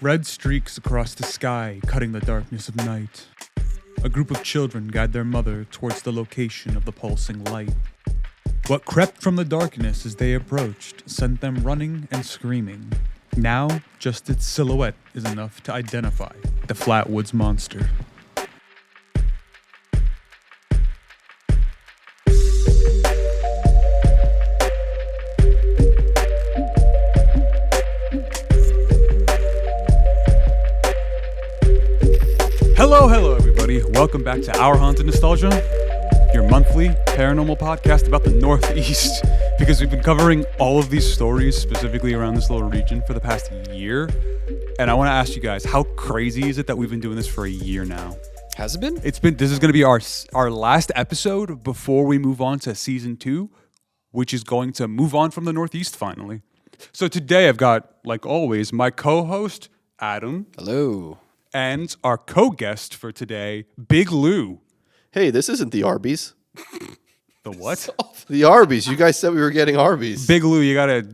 Red streaks across the sky, cutting the darkness of night. A group of children guide their mother towards the location of the pulsing light. What crept from the darkness as they approached sent them running and screaming. Now, just its silhouette is enough to identify the Flatwoods Monster. Hello everybody. Welcome back to Our Haunted Nostalgia, your monthly paranormal podcast about the Northeast, because we've been covering all of these stories specifically around this little region for the past year. And I want to ask you guys, how crazy is it that we've been doing this for a year now? Has it been? This is going to be our last episode before we move on to season 2, which is going to move on from the Northeast finally. So today I've got, like always, my co-host, Adam. Hello. And our co-guest for today, Big Lou. Hey, this isn't the Arby's. The what? The Arby's. You guys said we were getting Arby's. Big Lou, you gotta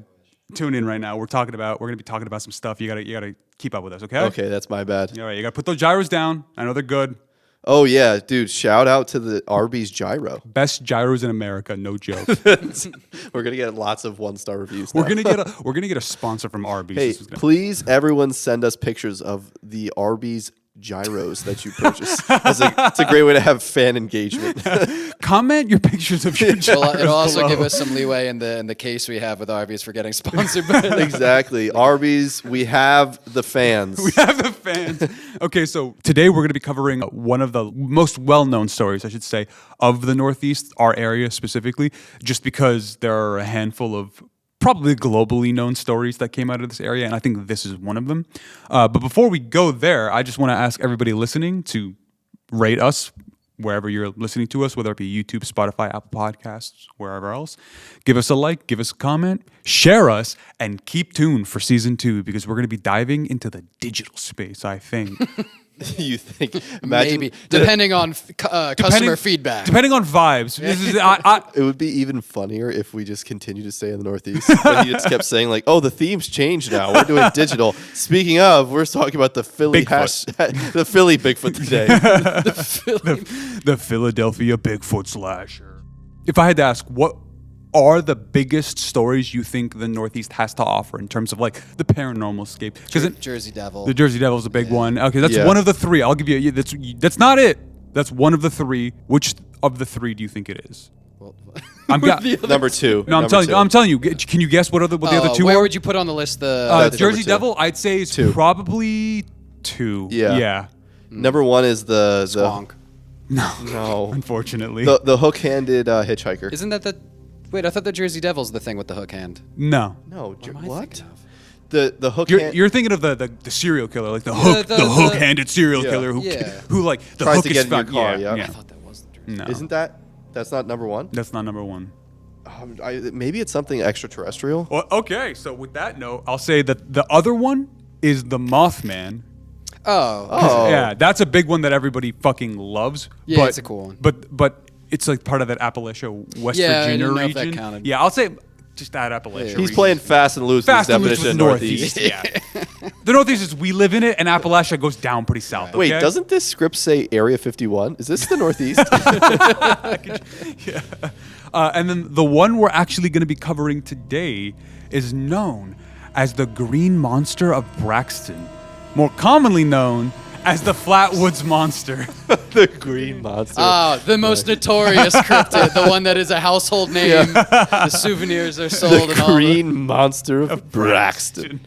tune in right now. We're gonna be talking about some stuff. You gotta keep up with us, okay? Okay, that's my bad. All right, you gotta put those gyros down. I know they're good. Oh yeah, dude! Shout out to the Arby's gyro. Best gyros in America, no joke. We're gonna get lots of 1-star reviews. We're gonna get a sponsor from Arby's. Hey, please, everyone, send us pictures of the Arby's gyros that you purchased. It's a great way to have fan engagement. Comment your pictures of your gyros. It'll also below. give us some leeway in the case we have with Arby's for getting sponsored by them. Exactly, Arby's. We have the fans. We have the fans. Okay, so today we're going to be covering one of the most well-known stories, I should say, of the Northeast, our area specifically, just because there are a handful of probably globally known stories that came out of this area, and I think this is one of them. But before we go there, I just want to ask everybody listening to rate us wherever you're listening to us, whether it be YouTube, Spotify, Apple Podcasts, wherever else. Give us a like, give us a comment, share us, and keep tuned for season 2 because we're going to be diving into the digital space, I think. You think? Imagine, Maybe, depending on customer feedback. Depending on vibes. It would be even funnier if we just continued to stay in the Northeast. But he just kept saying like, "Oh, the theme's changed now. We're doing digital." Speaking of, we're talking about the Philly the Philly Bigfoot today. The Philadelphia Bigfoot slasher. If I had to ask, what are the biggest stories you think the Northeast has to offer in terms of like the paranormal scape? Because Jersey Devil. The Jersey Devil is a big one. Okay, that's Yeah. one of the 3. I'll give you. That's not it. That's one of the 3. Which of the 3 do you think it is? Well, Number 2. No, I'm telling you. Can you guess what the other 2 where are? would you put on the list the Jersey number 2. Devil, I'd say is 2. Probably 2. Yeah. Number 1 is the Squonk? No, Unfortunately. the hook-handed hitchhiker. Isn't that the... Wait, I thought the Jersey Devil's the thing with the hook hand. No. No, What am I what? thinking of? The hook. You're thinking of the serial killer, like the hook-handed serial killer who like the Tries hook to is get in your found. car, Yeah, yeah. I thought that was the Jersey. No, Isn't that's not number 1? that's not number 1. Maybe it's something extraterrestrial. Well, okay, so with that note, I'll say that the other one is the Mothman. Oh. Yeah, that's a big one that everybody fucking loves. Yeah, but, it's a cool one. But it's like part of that Appalachia, West Yeah, I Virginia didn't know if that region. counted. Yeah, I'll say just that Appalachia region. He's playing fast and loose. Fast with and his loose with definition of Northeast. Yeah. The Northeast is we live in it, and Appalachia goes down pretty south. Wait, okay? doesn't this script say Area 51? Is this the Northeast? Yeah. And then the one we're actually going to be covering today is known as the Green Monster of Braxton, more commonly known as the Flatwoods Monster. The Green Monster. Oh, the most notorious cryptid, the one that is a household name. The souvenirs are sold and all. Green Monster of Braxton.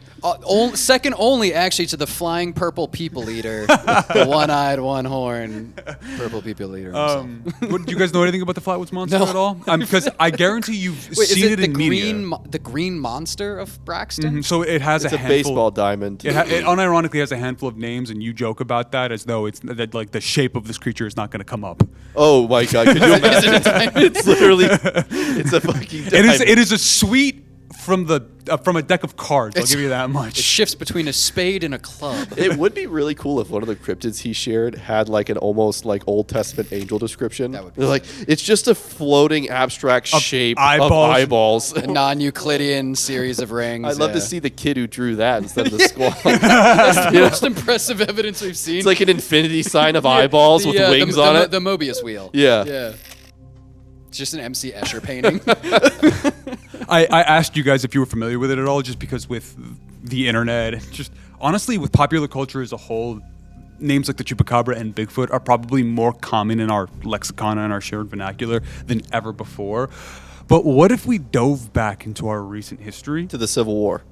Second only, actually, to the flying purple people eater, the one-eyed, one-horn purple people eater. Do you guys know anything about the Flatwoods Monster No. at all? Because I guarantee you've Wait, seen is it it in the media. the green monster of Braxton? So it has It's a a handful. baseball diamond. It unironically has a handful of names, and you joke about that as though it's that like the shape of this creature is not going to come up. Oh my God! Could you imagine? It's literally, it's a fucking diamond. It is a sweet from a deck of cards. I'll give you that much. It shifts between a spade and a club. It would be really cool if one of the cryptids he shared had like an almost like Old Testament angel description. That would be They're like, it's just a floating abstract shape of eyeballs. A non-Euclidean series of rings. I'd love to see the kid who drew that instead of the squall. That's the most impressive evidence we've seen. It's like an infinity sign of eyeballs with wings on it. The Mobius wheel. Yeah. Yeah. It's just an MC Escher painting. I asked you guys if you were familiar with it at all, just because with the internet, and just honestly with popular culture as a whole, names like the Chupacabra and Bigfoot are probably more common in our lexicon and our shared vernacular than ever before. But what if we dove back into our recent history? To the Civil War.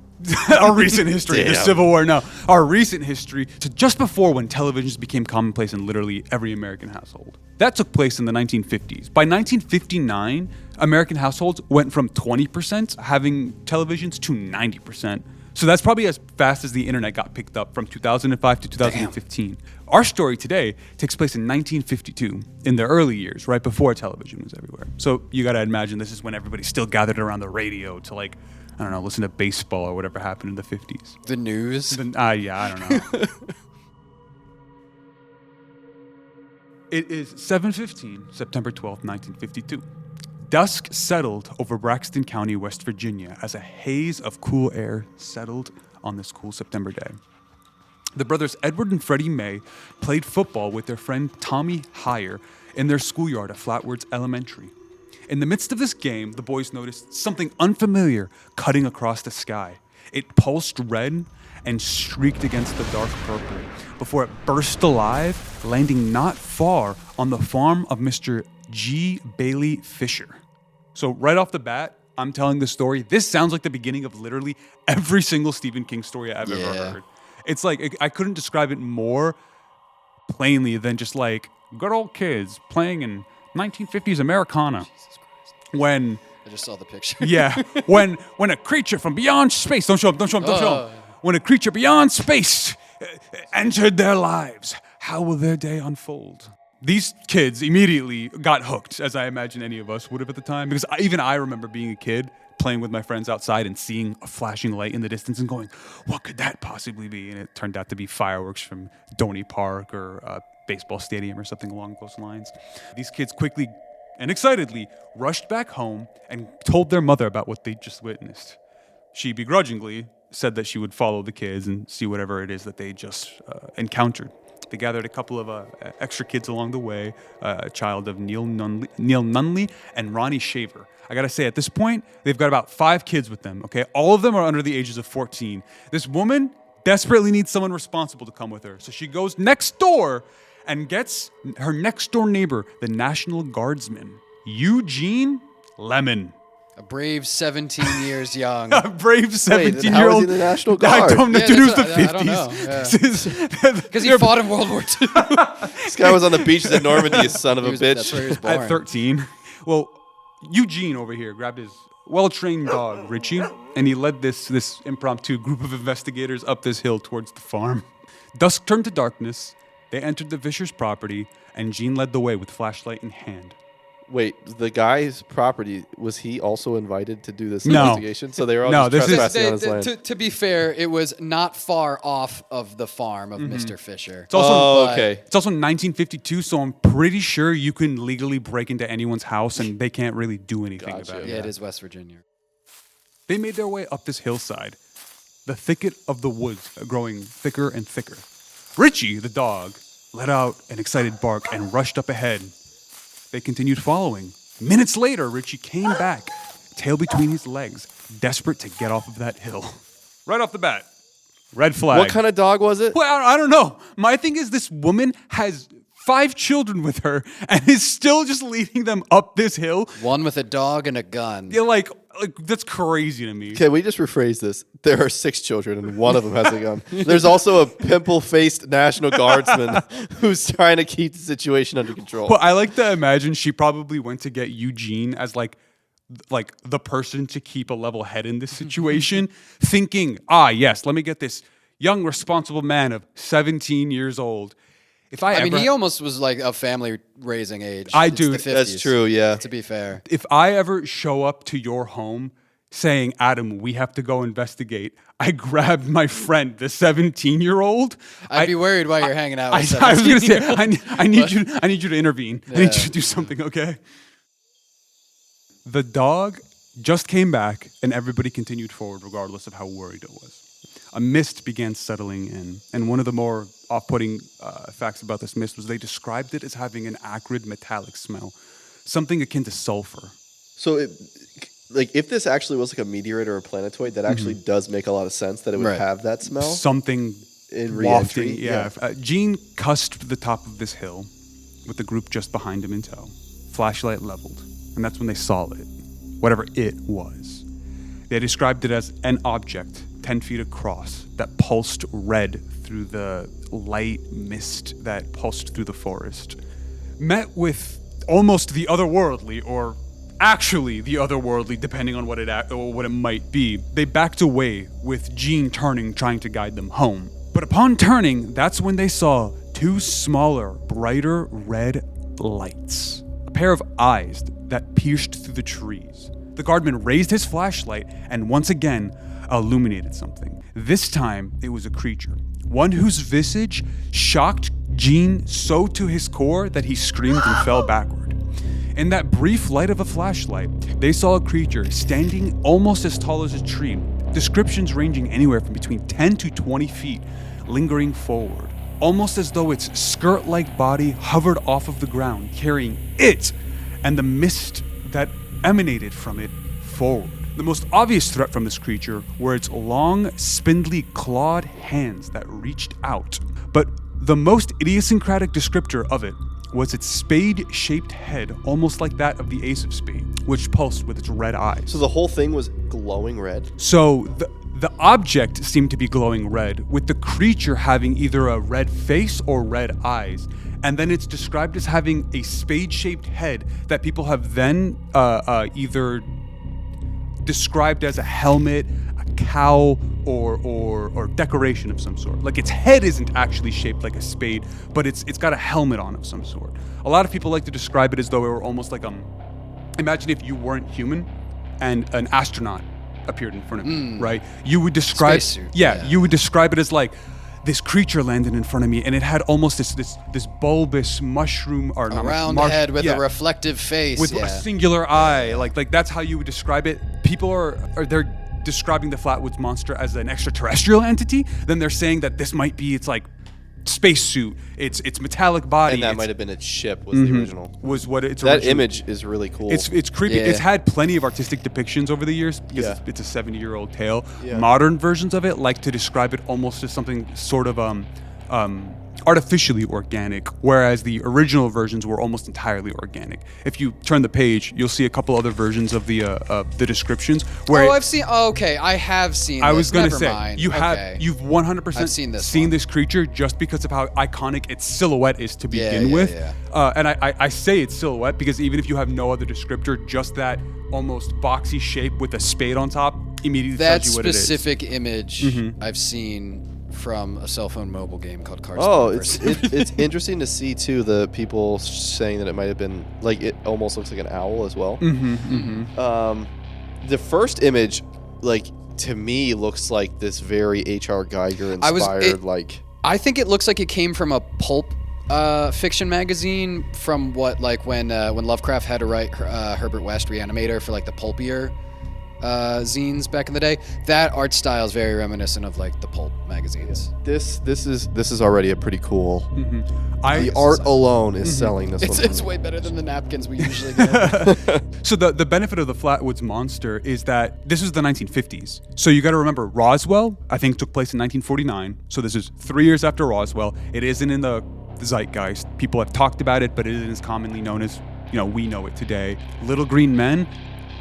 Our recent history, the Damn. Civil War, no. Our recent history to just before when televisions became commonplace in literally every American household. That took place in the 1950s. By 1959, American households went from 20% having televisions to 90%. So that's probably as fast as the internet got picked up from 2005 to 2015. Our story today takes place in 1952, in the early years, right before television was everywhere. So you gotta imagine this is when everybody still gathered around the radio to like, I don't know, listen to baseball or whatever happened in the 50s. The news. Yeah, I don't know. It is 7:15, September 12th, 1952. Dusk settled over Braxton County, West Virginia, as a haze of cool air settled on this cool September day. The brothers Edward and Freddie May played football with their friend Tommy Heyer in their schoolyard at Flatwoods Elementary. In the midst of this game, the boys noticed something unfamiliar cutting across the sky. It pulsed red and streaked against the dark purple before it burst alive, landing not far on the farm of Mr. G. Bailey Fisher. So right off the bat, I'm telling the story. This sounds like the beginning of literally every single Stephen King story I've ever heard. It's like, I couldn't describe it more plainly than just like good old kids playing in 1950s Americana. When I just saw the picture. yeah, when a creature from beyond space, don't show him. When a creature beyond space entered their lives, how will their day unfold? These kids immediately got hooked, as I imagine any of us would have at the time, because even I remember being a kid playing with my friends outside and seeing a flashing light in the distance and going, what could that possibly be? And it turned out to be fireworks from Donny Park or a baseball stadium or something along those lines. These kids quickly and excitedly rushed back home and told their mother about what they just witnessed. She begrudgingly said that she would follow the kids and see whatever it is that they just encountered. They gathered a couple of extra kids along the way, a child of Neil Nunley and Ronnie Shaver. I gotta say, at this point, they've got about 5 kids with them, okay? All of them are under the ages of 14. This woman desperately needs someone responsible to come with her. So she goes next door and gets her next door neighbor, the National Guardsman, Eugene Lemon. A brave 17 years young. A brave Wait, 17-year-old. how is he the National Guard? I don't know, Yeah, dude, it was that's the what- I don't know, 50s. Because he fought in World War II. This guy was on the beaches in Normandy, you son of a That's where he bitch. was born. At 13. Well, Eugene over here grabbed his well-trained dog, Richie, and he led this impromptu group of investigators up this hill towards the farm. Dusk turned to darkness. They entered the Fisher's property, and Gene led the way with flashlight in hand. Wait, the guy's property, was he also invited to do this No. investigation? So they were all No, just this is- trespassing on his land. To be fair, it was not far off of the farm of Mr. Fisher. It's also, Oh, okay. It's also 1952, so I'm pretty sure you can legally break into anyone's house and they can't really do anything Gotcha. about it. Yeah, it is West Virginia. They made their way up this hillside, the thicket of the woods growing thicker and thicker. Richie, the dog, let out an excited bark and rushed up ahead. They continued following. Minutes later, Richie came back, tail between his legs, desperate to get off of that hill. Right off the bat, red flag. What kind of dog was it? Well, I don't know. My thing is this woman has 5 children with her and is still just leading them up this hill. One with a dog and a gun. You're like that's crazy to me. Can we just rephrase this? There are 6 children, and one of them has a gun. There's also a pimple-faced National Guardsman who's trying to keep the situation under control. Well, I like to imagine she probably went to get Eugene as like the person to keep a level head in this situation, thinking, yes, let me get this young, responsible man of 17 years old. If I mean, he almost was like a family raising age. I It's do. the 50s, That's true, yeah. To be fair. if I ever show up to your home saying, Adam, we have to go investigate. I grabbed my friend, the 17-year-old. I'd be worried while you're hanging out with I was going to say, 17-year-olds. I need you to intervene. I need you to do something, okay? The dog just came back, and everybody continued forward regardless of how worried it was. A mist began settling in, and one of the more off-putting facts about this mist was they described it as having an acrid metallic smell, something akin to sulfur. So, if this actually was like a meteorite or a planetoid, that actually does make a lot of sense that it would have that smell. Something in wafting. re-entry. Yeah. Gene cussed the top of this hill with the group just behind him in tow, flashlight leveled, and that's when they saw it, whatever it was. They described it as an object 10 feet across that pulsed red through the light mist that pulsed through the forest. Met with almost the otherworldly, or actually the otherworldly, depending on what it might be. They backed away, with Gene turning, trying to guide them home. But upon turning, that's when they saw two smaller, brighter red lights. A pair of eyes that pierced through the trees. The guardman raised his flashlight and once again illuminated something. This time, it was a creature. One whose visage shocked Gene so to his core that he screamed and fell backward. In that brief light of a flashlight, they saw a creature standing almost as tall as a tree, descriptions ranging anywhere from between 10 to 20 feet, lingering forward, almost as though its skirt-like body hovered off of the ground, carrying it and the mist that emanated from it forward. The most obvious threat from this creature were its long, spindly, clawed hands that reached out. But the most idiosyncratic descriptor of it was its spade-shaped head, almost like that of the Ace of Spades, which pulsed with its red eyes. So the whole thing was glowing red? So the object seemed to be glowing red, with the creature having either a red face or red eyes. And then it's described as having a spade-shaped head that people have then either described as a helmet, a cowl, or decoration of some sort. Like its head isn't actually shaped like a spade, but it's got a helmet on of some sort. A lot of people like to describe it as though it were almost like imagine if you weren't human and an astronaut appeared in front of you, right? You would describe Spacesuit. You would describe it as like this creature landed in front of me and it had almost this bulbous mushroom or A round head with a reflective face. With a singular eye. Like that's how you would describe it. People they're describing the Flatwoods Monster as an extraterrestrial entity. Then they're saying that this might be its like spacesuit, its metallic body. And that might have been its ship was the original. Was what it's That image is really cool. It's creepy. Yeah. It's had plenty of artistic depictions over the years because it's a 70-year-old tale. Yeah. Modern versions of it like to describe it almost as something sort of artificially organic, whereas the original versions were almost entirely organic. If you turn the page, you'll see a couple other versions of the descriptions. Where I've seen. Oh, okay, I have seen. I this. was gonna Never say mind. you've Okay. 100% I've seen this one. creature just because of how iconic its silhouette is to begin yeah, with. yeah. And I say it's silhouette because even if you have no other descriptor, just that almost boxy shape with a spade on top immediately That tells you what it is. specific image I've seen from a cell phone mobile game called Cards. Oh, it's interesting to see too the people saying that it might have been like it almost looks like an owl as well. The first image, like to me, looks like this very H.R. Geiger inspired. I think it looks like it came from a pulp fiction magazine from when Lovecraft had to write Herbert West Reanimator for like the pulpier zines back in the day. That art style is very reminiscent of like the pulp magazines. This is already a pretty cool. The art alone is selling this one. It's way better than the napkins we usually get. So the benefit of the Flatwoods Monster is that this is the 1950s. So you got to remember Roswell, I think, took place in 1949. So this is 3 years after Roswell. It isn't in the zeitgeist. People have talked about it, but it isn't as commonly known as we know it today. Little Green Men.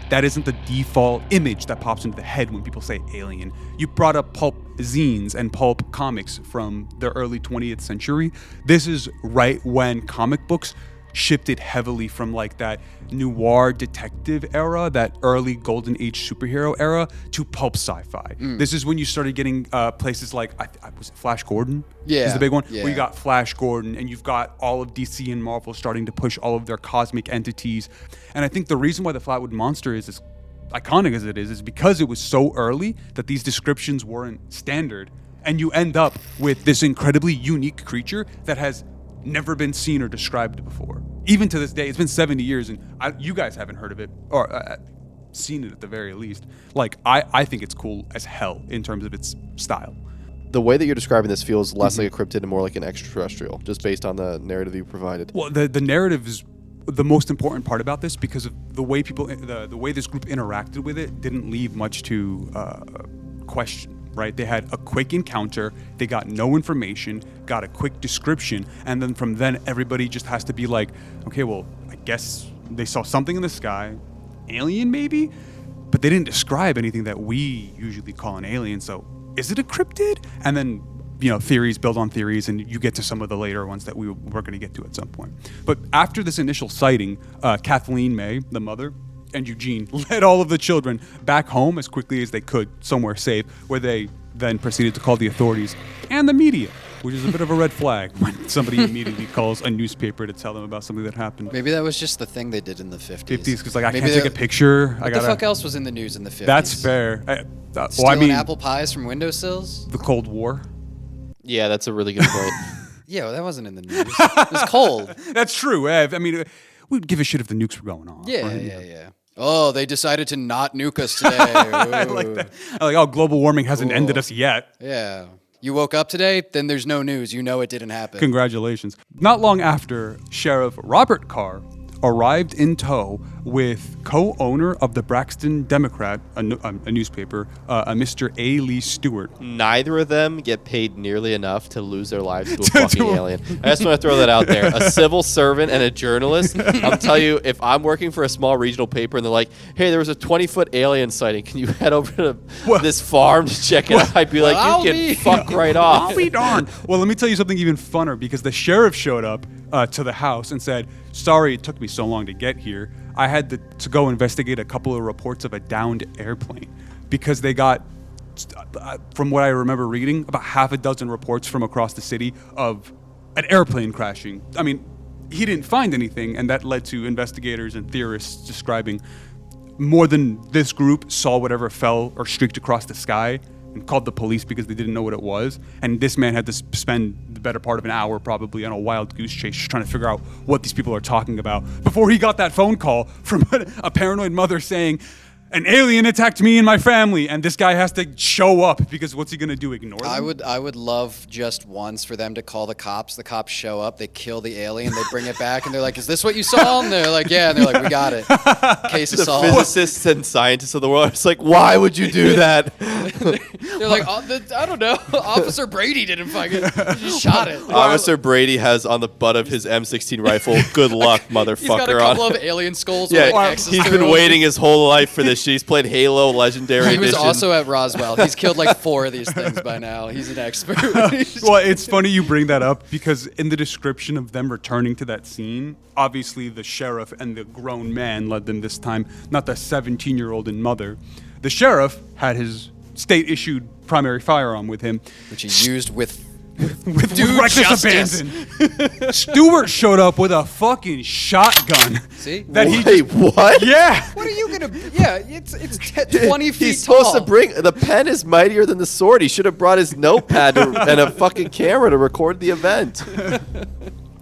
That isn't the default image that pops into the head when people say alien. You brought up pulp zines and pulp comics from the early 20th century. This is right when comic books shifted heavily from like that noir detective era, that early golden age superhero era, to pulp sci-fi. This is when you started getting places like was it Flash Gordon? Is the big one. Yeah. Where you got Flash Gordon, and you've got all of DC and Marvel starting to push all of their cosmic entities. And I think the reason why the Flatwood Monster is as iconic as it is because it was so early that these descriptions weren't standard. And you end up with this incredibly unique creature that has never been seen or described before. Even to this day, it's been 70 years, and you guys haven't heard of it, or seen it at the very least. Like, I think it's cool as hell in terms of its style. The way that you're describing this feels less like a cryptid and more like an extraterrestrial, just based on the narrative you provided. Well, the narrative is the most important part about this because of the way the way this group interacted with it didn't leave much to question. Right? They had a quick encounter, they got no information, got a quick description, and then from then everybody just has to be like, okay, well, I guess they saw something in the sky, alien maybe, but they didn't describe anything that we usually call an alien, so is it a cryptid? And then, theories build on theories, and you get to some of the later ones that we're going to get to at some point. But after this initial sighting, Kathleen May, the mother, and Eugene led all of the children back home as quickly as they could, somewhere safe, where they then proceeded to call the authorities and the media, which is a bit of a red flag when somebody immediately calls a newspaper to tell them about something that happened. Maybe that was just the thing they did in the 50s. Because I can't take a picture. What the fuck else was in the news in the 50s? That's fair. Stealing apple pies from windowsills? The Cold War. Yeah, that's a really good point. Yeah, well, that wasn't in the news. It was cold. That's true. I mean, we'd give a shit if the nukes were going off. Yeah, right? yeah. Oh, they decided to not nuke us today. I like that. Global warming hasn't ended us yet. Yeah. You woke up today, then there's no news. You know it didn't happen. Congratulations. Not long after, Sheriff Robert Carr arrived in tow with co-owner of the Braxton Democrat, a newspaper, a Mr. A. Lee Stewart. Neither of them get paid nearly enough to lose their lives to a fucking alien. I just want to throw that out there. A civil servant and a journalist. I'll tell you, if I'm working for a small regional paper and they're like, hey, there was a 20-foot alien sighting. Can you head over to this farm to check it out? I'd be like, you can fuck right off. I'll be darned. Well, let me tell you something even funner, because the sheriff showed up to the house and said, sorry it took me so long to get here. I had to go investigate a couple of reports of a downed airplane because they got, from what I remember reading, about half a dozen reports from across the city of an airplane crashing. I mean, he didn't find anything, and that led to investigators and theorists describing more than this group saw whatever fell or streaked across the sky and called the police because they didn't know what it was. And this man had to spend the better part of an hour probably on a wild goose chase just trying to figure out what these people are talking about before he got that phone call from a paranoid mother saying, an alien attacked me and my family, and this guy has to show up because what's he gonna do? Ignore them? I would love just once for them to call the cops. The cops show up, they kill the alien, they bring it back, and they're like, "Is this what you saw?" And they're like, "Yeah." And they're like, "We got it. Case is solved." Physicists and scientists of the world. It's like, why would you do that? They're like, I don't know. Officer Brady didn't fucking. He just shot it. Officer Brady has on the butt of his M16 rifle, "Good luck, motherfucker." He's got a couple of alien skulls. Yeah, with like X's he's through been them. waiting his whole life for this shit. He's played Halo Legendary He was Edition. also at Roswell. He's killed like 4 of these things by now. He's an expert. Well, it's funny you bring that up because in the description of them returning to that scene, obviously the sheriff and the grown man led them this time, not the 17-year-old and mother. The sheriff had his state-issued primary firearm with him, Which he used with reckless justice. abandon. Stewart showed up with a fucking shotgun. See? Wait, what? Yeah. What are you gonna? Yeah, it's 20 feet He's supposed tall. to bring the pen is mightier than the sword. He should have brought his notepad and a fucking camera to record the event.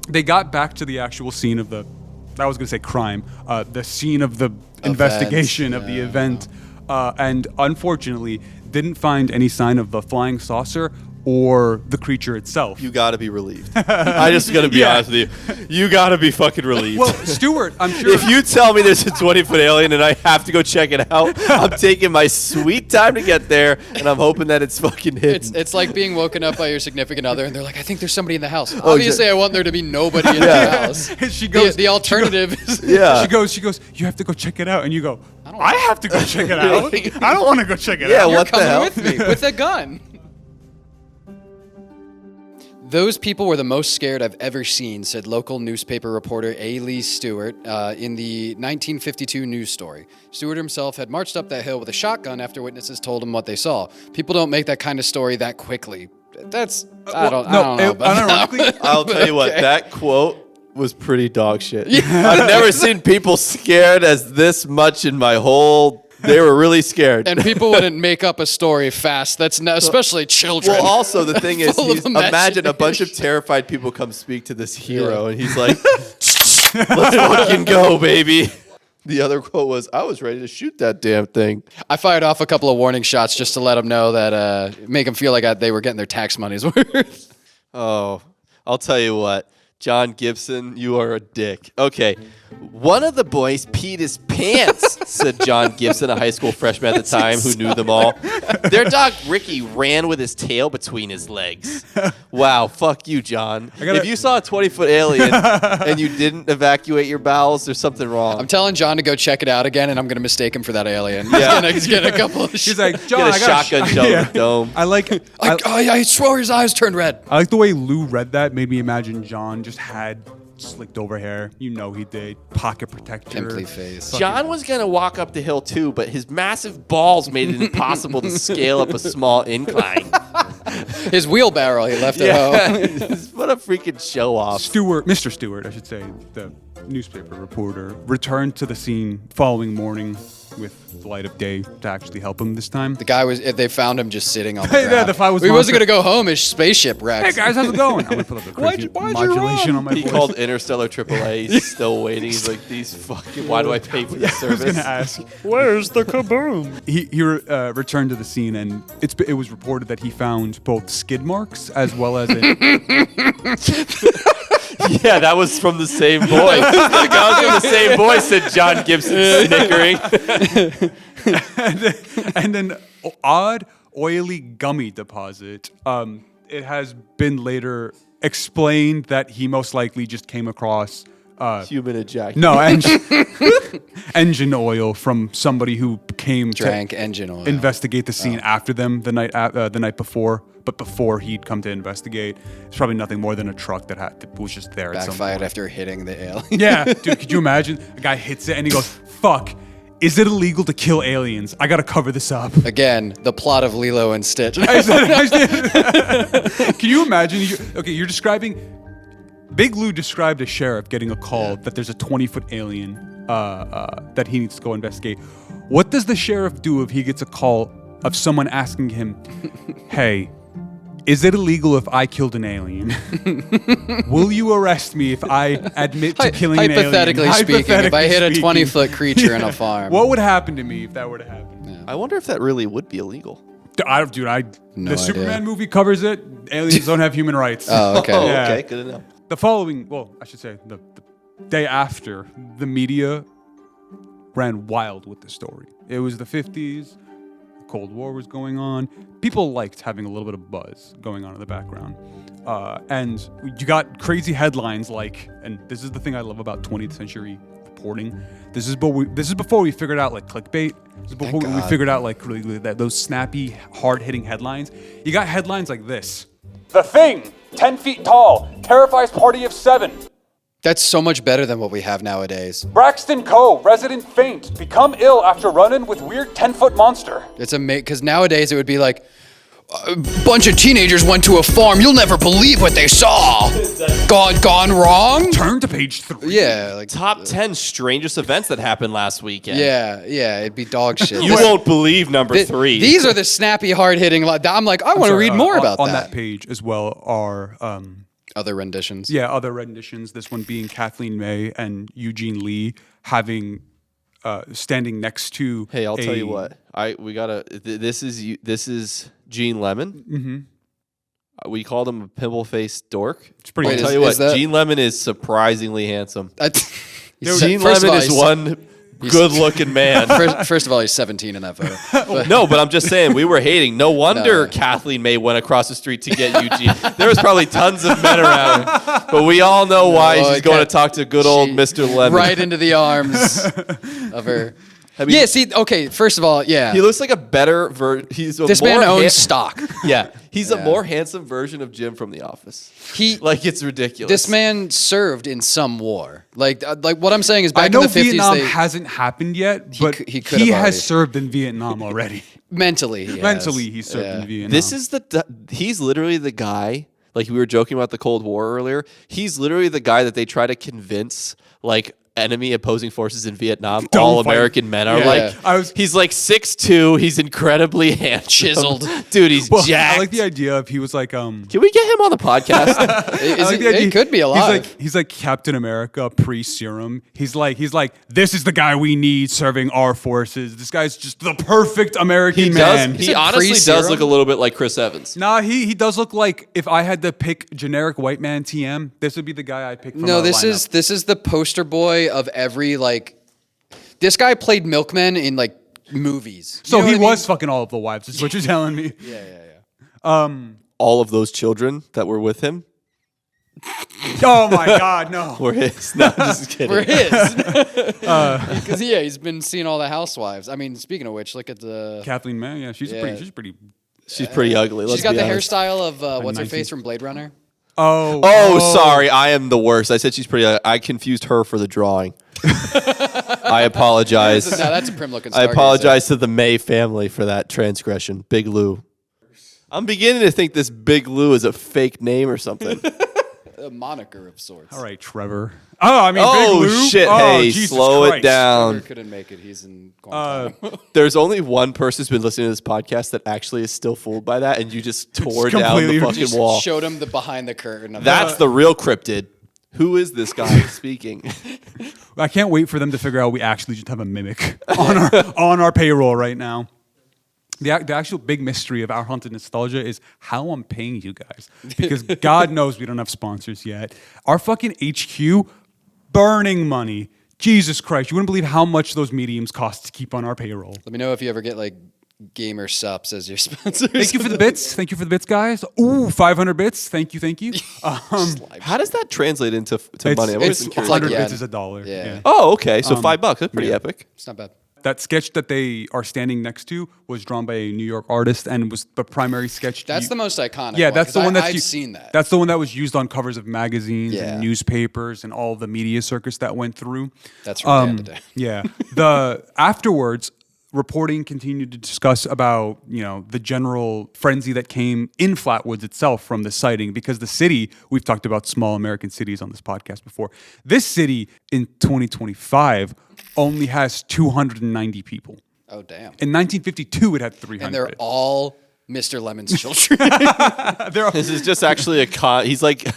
They got back to the actual scene of I was going to say crime, the scene of the investigation of the event, and unfortunately didn't find any sign of the flying saucer or the creature itself. You gotta be relieved. I just gotta be honest with you. You gotta be fucking relieved. Well, Stewart, I'm sure. If you tell me there's a 20-foot alien and I have to go check it out, I'm taking my sweet time to get there, and I'm hoping that it's fucking hidden. It's like being woken up by your significant other, and they're like, "I think there's somebody in the house." Obviously, I want there to be nobody in the house. She goes. The alternative is Yeah. She goes. You have to go check it out, and you go. I have to go check it out. I don't want to go check it Yeah, out. you're what the coming hell? with me with a gun. Those people were the most scared I've ever seen, said local newspaper reporter A. Lee Stewart in the 1952 news story. Stewart himself had marched up that hill with a shotgun after witnesses told him what they saw. People don't make that kind of story that quickly. That's I don't know. About that. Unironically, I'll tell you what, that quote was pretty dog shit. I've never seen people scared as this much in my whole They were really scared. And people wouldn't make up a story fast. That's not, especially children. Well, also the thing is, Full of imagine a bunch of terrified people come speak to this hero, and he's like, "Let's fucking go, baby." The other quote was, "I was ready to shoot that damn thing." I fired off a couple of warning shots just to let them know that, make them feel like they were getting their tax money's worth. Oh, I'll tell you what. John Gibson, you are a dick. Okay, one of the boys peed his pants, said John Gibson, a high school freshman at the time who knew them all. Their dog Ricky ran with his tail between his legs. Wow, fuck you, John. If you saw a 20-foot alien and you didn't evacuate your bowels, there's something wrong. I'm telling John to go check it out again, and I'm going to mistake him for that alien. He's getting a couple of He's like, John, Get a I got shotgun shell in the dome. I swear his eyes turned red. I like the way Lou read that. Made me imagine John just had slicked over hair. You know he did. Pocket protector. Pimply face. John was going to walk up the hill too, but his massive balls made it impossible to scale up a small incline. His wheelbarrow he left at home. What a freaking show off. Mr. Stewart, I should say, the newspaper reporter, returned to the scene following morning with the light of day to actually help him this time. The guy they found him just sitting on the Hey, ground. the Flatwoods He wasn't Monster. going to go home. His spaceship wrecked. Hey guys, how's it going? I'm gonna put up the crazy modulation on my He voice. called Interstellar AAA. He's still waiting. He's like, these fucking, why do I pay for this I was service? gonna ask. Where's the kaboom? He returned to the scene, and it was reported that he found both skid marks as well as Yeah, that was from the same boy. That was from the same boy, said John Gibson, snickering. and an odd oily gummy deposit. It has been later explained that he most likely just came across Human ejaculation. no engine oil from somebody who came Drank to engine oil. investigate the scene after them the night before. But before he'd come to investigate, it's probably nothing more than a truck that was just there at some Backfired point. after hitting the alien. Yeah, dude, could you imagine? A guy hits it and he goes, "Fuck, is it illegal to kill aliens? I gotta cover this up." Again, the plot of Lilo and Stitch. Can you imagine? You're describing. Big Lou described a sheriff getting a call that there's a 20-foot alien that he needs to go investigate. What does the sheriff do if he gets a call of someone asking him, "Hey, is it illegal if I killed an alien? Will you arrest me if I admit to killing an alien?" Hypothetically speaking, if I hit a 20-foot creature in a farm. What would happen to me if that were to happen? I wonder if that really would be illegal. No No the idea. Superman movie covers it. Aliens don't have human rights. Oh, okay. Oh, Yeah. okay, good enough. The following, I should say, the day after, the media ran wild with the story. It was the 50s. The Cold War was going on. People liked having a little bit of buzz going on in the background. And you got crazy headlines like, and this is the thing I love about 20th century reporting. This is before we figured out like clickbait. This is before we figured out like really that those snappy, hard-hitting headlines. You got headlines like this. The Thing, 10 feet tall, terrifies party of 7. That's so much better than what we have nowadays. Braxton Coe, resident faint, become ill after run-in with weird 10-foot monster. It's amazing, because nowadays it would be like, a bunch of teenagers went to a farm. You'll never believe what they saw. Gone wrong? Turn to page 3. Yeah, like Top 10 strangest events that happened last weekend. yeah, it'd be dog shit. You won't believe number 3. These are the snappy, hard-hitting. I'm like, I want to read more about on that. that page as well are Other renditions. other renditions. This one being Kathleen May and Eugene Lee having standing next to. Hey, I'll tell you what. We gotta. This is Gene Lemon. Mm-hmm. We called him a pimple-faced dork. It's pretty. I'll tell you what. Gene Lemon is surprisingly handsome. Gene Lemon is one good-looking man. First of all, he's 17 in that photo. No, but I'm just saying, we were hating. No wonder Kathleen May went across the street to get Eugene. There was probably tons of men around, but we all know why she's going to talk to good old Mr. Lemon. Right into the arms of her. Okay, first of all, He looks like a better version. This man owns stock. Yeah, he's a more handsome version of Jim from The Office. It's ridiculous. This man served in some war. Like what I'm saying is, back I know in the 50s, Vietnam hasn't happened yet, but he he already. has served in Vietnam already. mentally, He served in Vietnam. This is he's literally the guy. Like we were joking about the Cold War earlier. He's literally the guy that they try to convince, like enemy opposing forces in Vietnam, Don't all fight. American men are Yeah. like. He's like 6'2". He's incredibly handsome, Chiseled. dude. He's Well, jacked. I like the idea of he was like Can we get him on the podcast? I like the idea- It could be alive. He's like Captain America pre-serum. He's like this is the guy we need serving our forces. This guy's just the perfect American man. He said honestly does pre-serum? look a little bit like Chris Evans. Nah, he does look like if I had to pick generic white man TM, this would be the guy I'd pick from No, our this lineup. is the poster boy of every like. This guy played milkman in like movies. You So know he what I mean? was fucking all of the wives, is what you're telling me. Yeah. All of those children that were with him Oh my God, no. were his. No, I'm just kidding. We're his. Because he's been seeing all the housewives. I mean, speaking of which, look at the. Kathleen Mann, yeah, she's pretty. She's pretty ugly. Let's She's got be the honest. hairstyle of what's her 19. face from Blade Runner. Oh, sorry. I am the worst. I said she's pretty. I confused her for the drawing. I apologize. No, that's a prim looking. I apologize to the May family for that transgression. Big Lou. I'm beginning to think this Big Lou is a fake name or something. A moniker of sorts. All right, Trevor. Oh, I mean, Oh, Big Lou? shit. Oh, Hey, Jesus slow it Christ. down. Trevor couldn't make it. He's in Guantanamo. There's only one person who's been listening to this podcast that actually is still fooled by that, and you just tore down the completely- fucking Just wall. showed him the behind the curtain. Of That's the real cryptid. Who is this guy speaking? I can't wait for them to figure out we actually just have a mimic on our payroll right now. The actual big mystery of Our Haunted Nostalgia is how I'm paying you guys. Because God knows we don't have sponsors yet. Our fucking HQ, burning money. Jesus Christ, you wouldn't believe how much those mediums cost to keep on our payroll. Let me know if you ever get like gamer sups as your sponsors. Thank you for the bits. Thank you for the bits, guys. Ooh, 500 bits. Thank you. How does that translate into money? I've always been curious. 100 yen. bits is $1. Yeah. Oh, okay. So $5. That's pretty epic. It's not bad. That sketch that they are standing next to was drawn by a New York artist and was the primary sketch. That's the most iconic. Yeah, one, that's the 'cause one that's I've seen that. That's the one that was used on covers of magazines Yeah. and newspapers and all the media circus that went through. That's from DanDaDan. Yeah. Afterwards, reporting continued to discuss about, the general frenzy that came in Flatwoods itself from the sighting, because the city, we've talked about small American cities on this podcast before. This city in 2025 only has 290 people. Oh damn! In 1952, it had 300. And they're all Mr. Lemon's children. This is just actually he's like,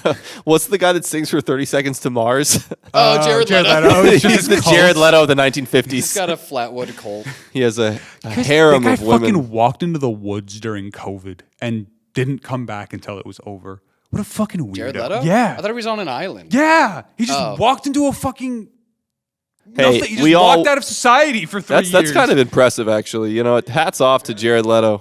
what's the guy that sings for 30 Seconds to Mars? Oh, Jared Leto. It's just He's the his cult. Jared Leto of the He's 1950s. got a Flatwood cult. He has a harem that of guy women. fucking walked into the woods during COVID and didn't come back until it was over. What a fucking weirdo. Jared Leto? Yeah. I thought he was on an island. Yeah. He just Oh. walked into a fucking... Hey, nothing. He just we all- walked out of society for 3 years. That's kind of impressive, actually. Hats off to Jared Leto.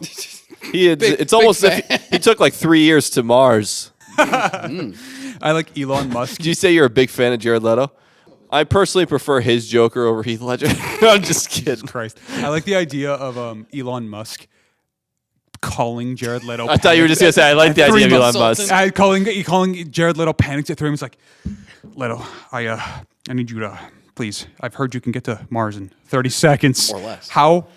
It's almost big if he took like 3 years to Mars. I like Elon Musk. Did you say you're a big fan of Jared Leto? I personally prefer his Joker over Heath Ledger. I'm just kidding. Christ. I like the idea of Elon Musk calling Jared Leto. I thought you were just gonna say I like the idea of Elon Musk. Calling Jared Leto panics at 3 a.m. He's like, Leto, I need you to, please, I've heard you can get to Mars in 30 seconds. Or less. How?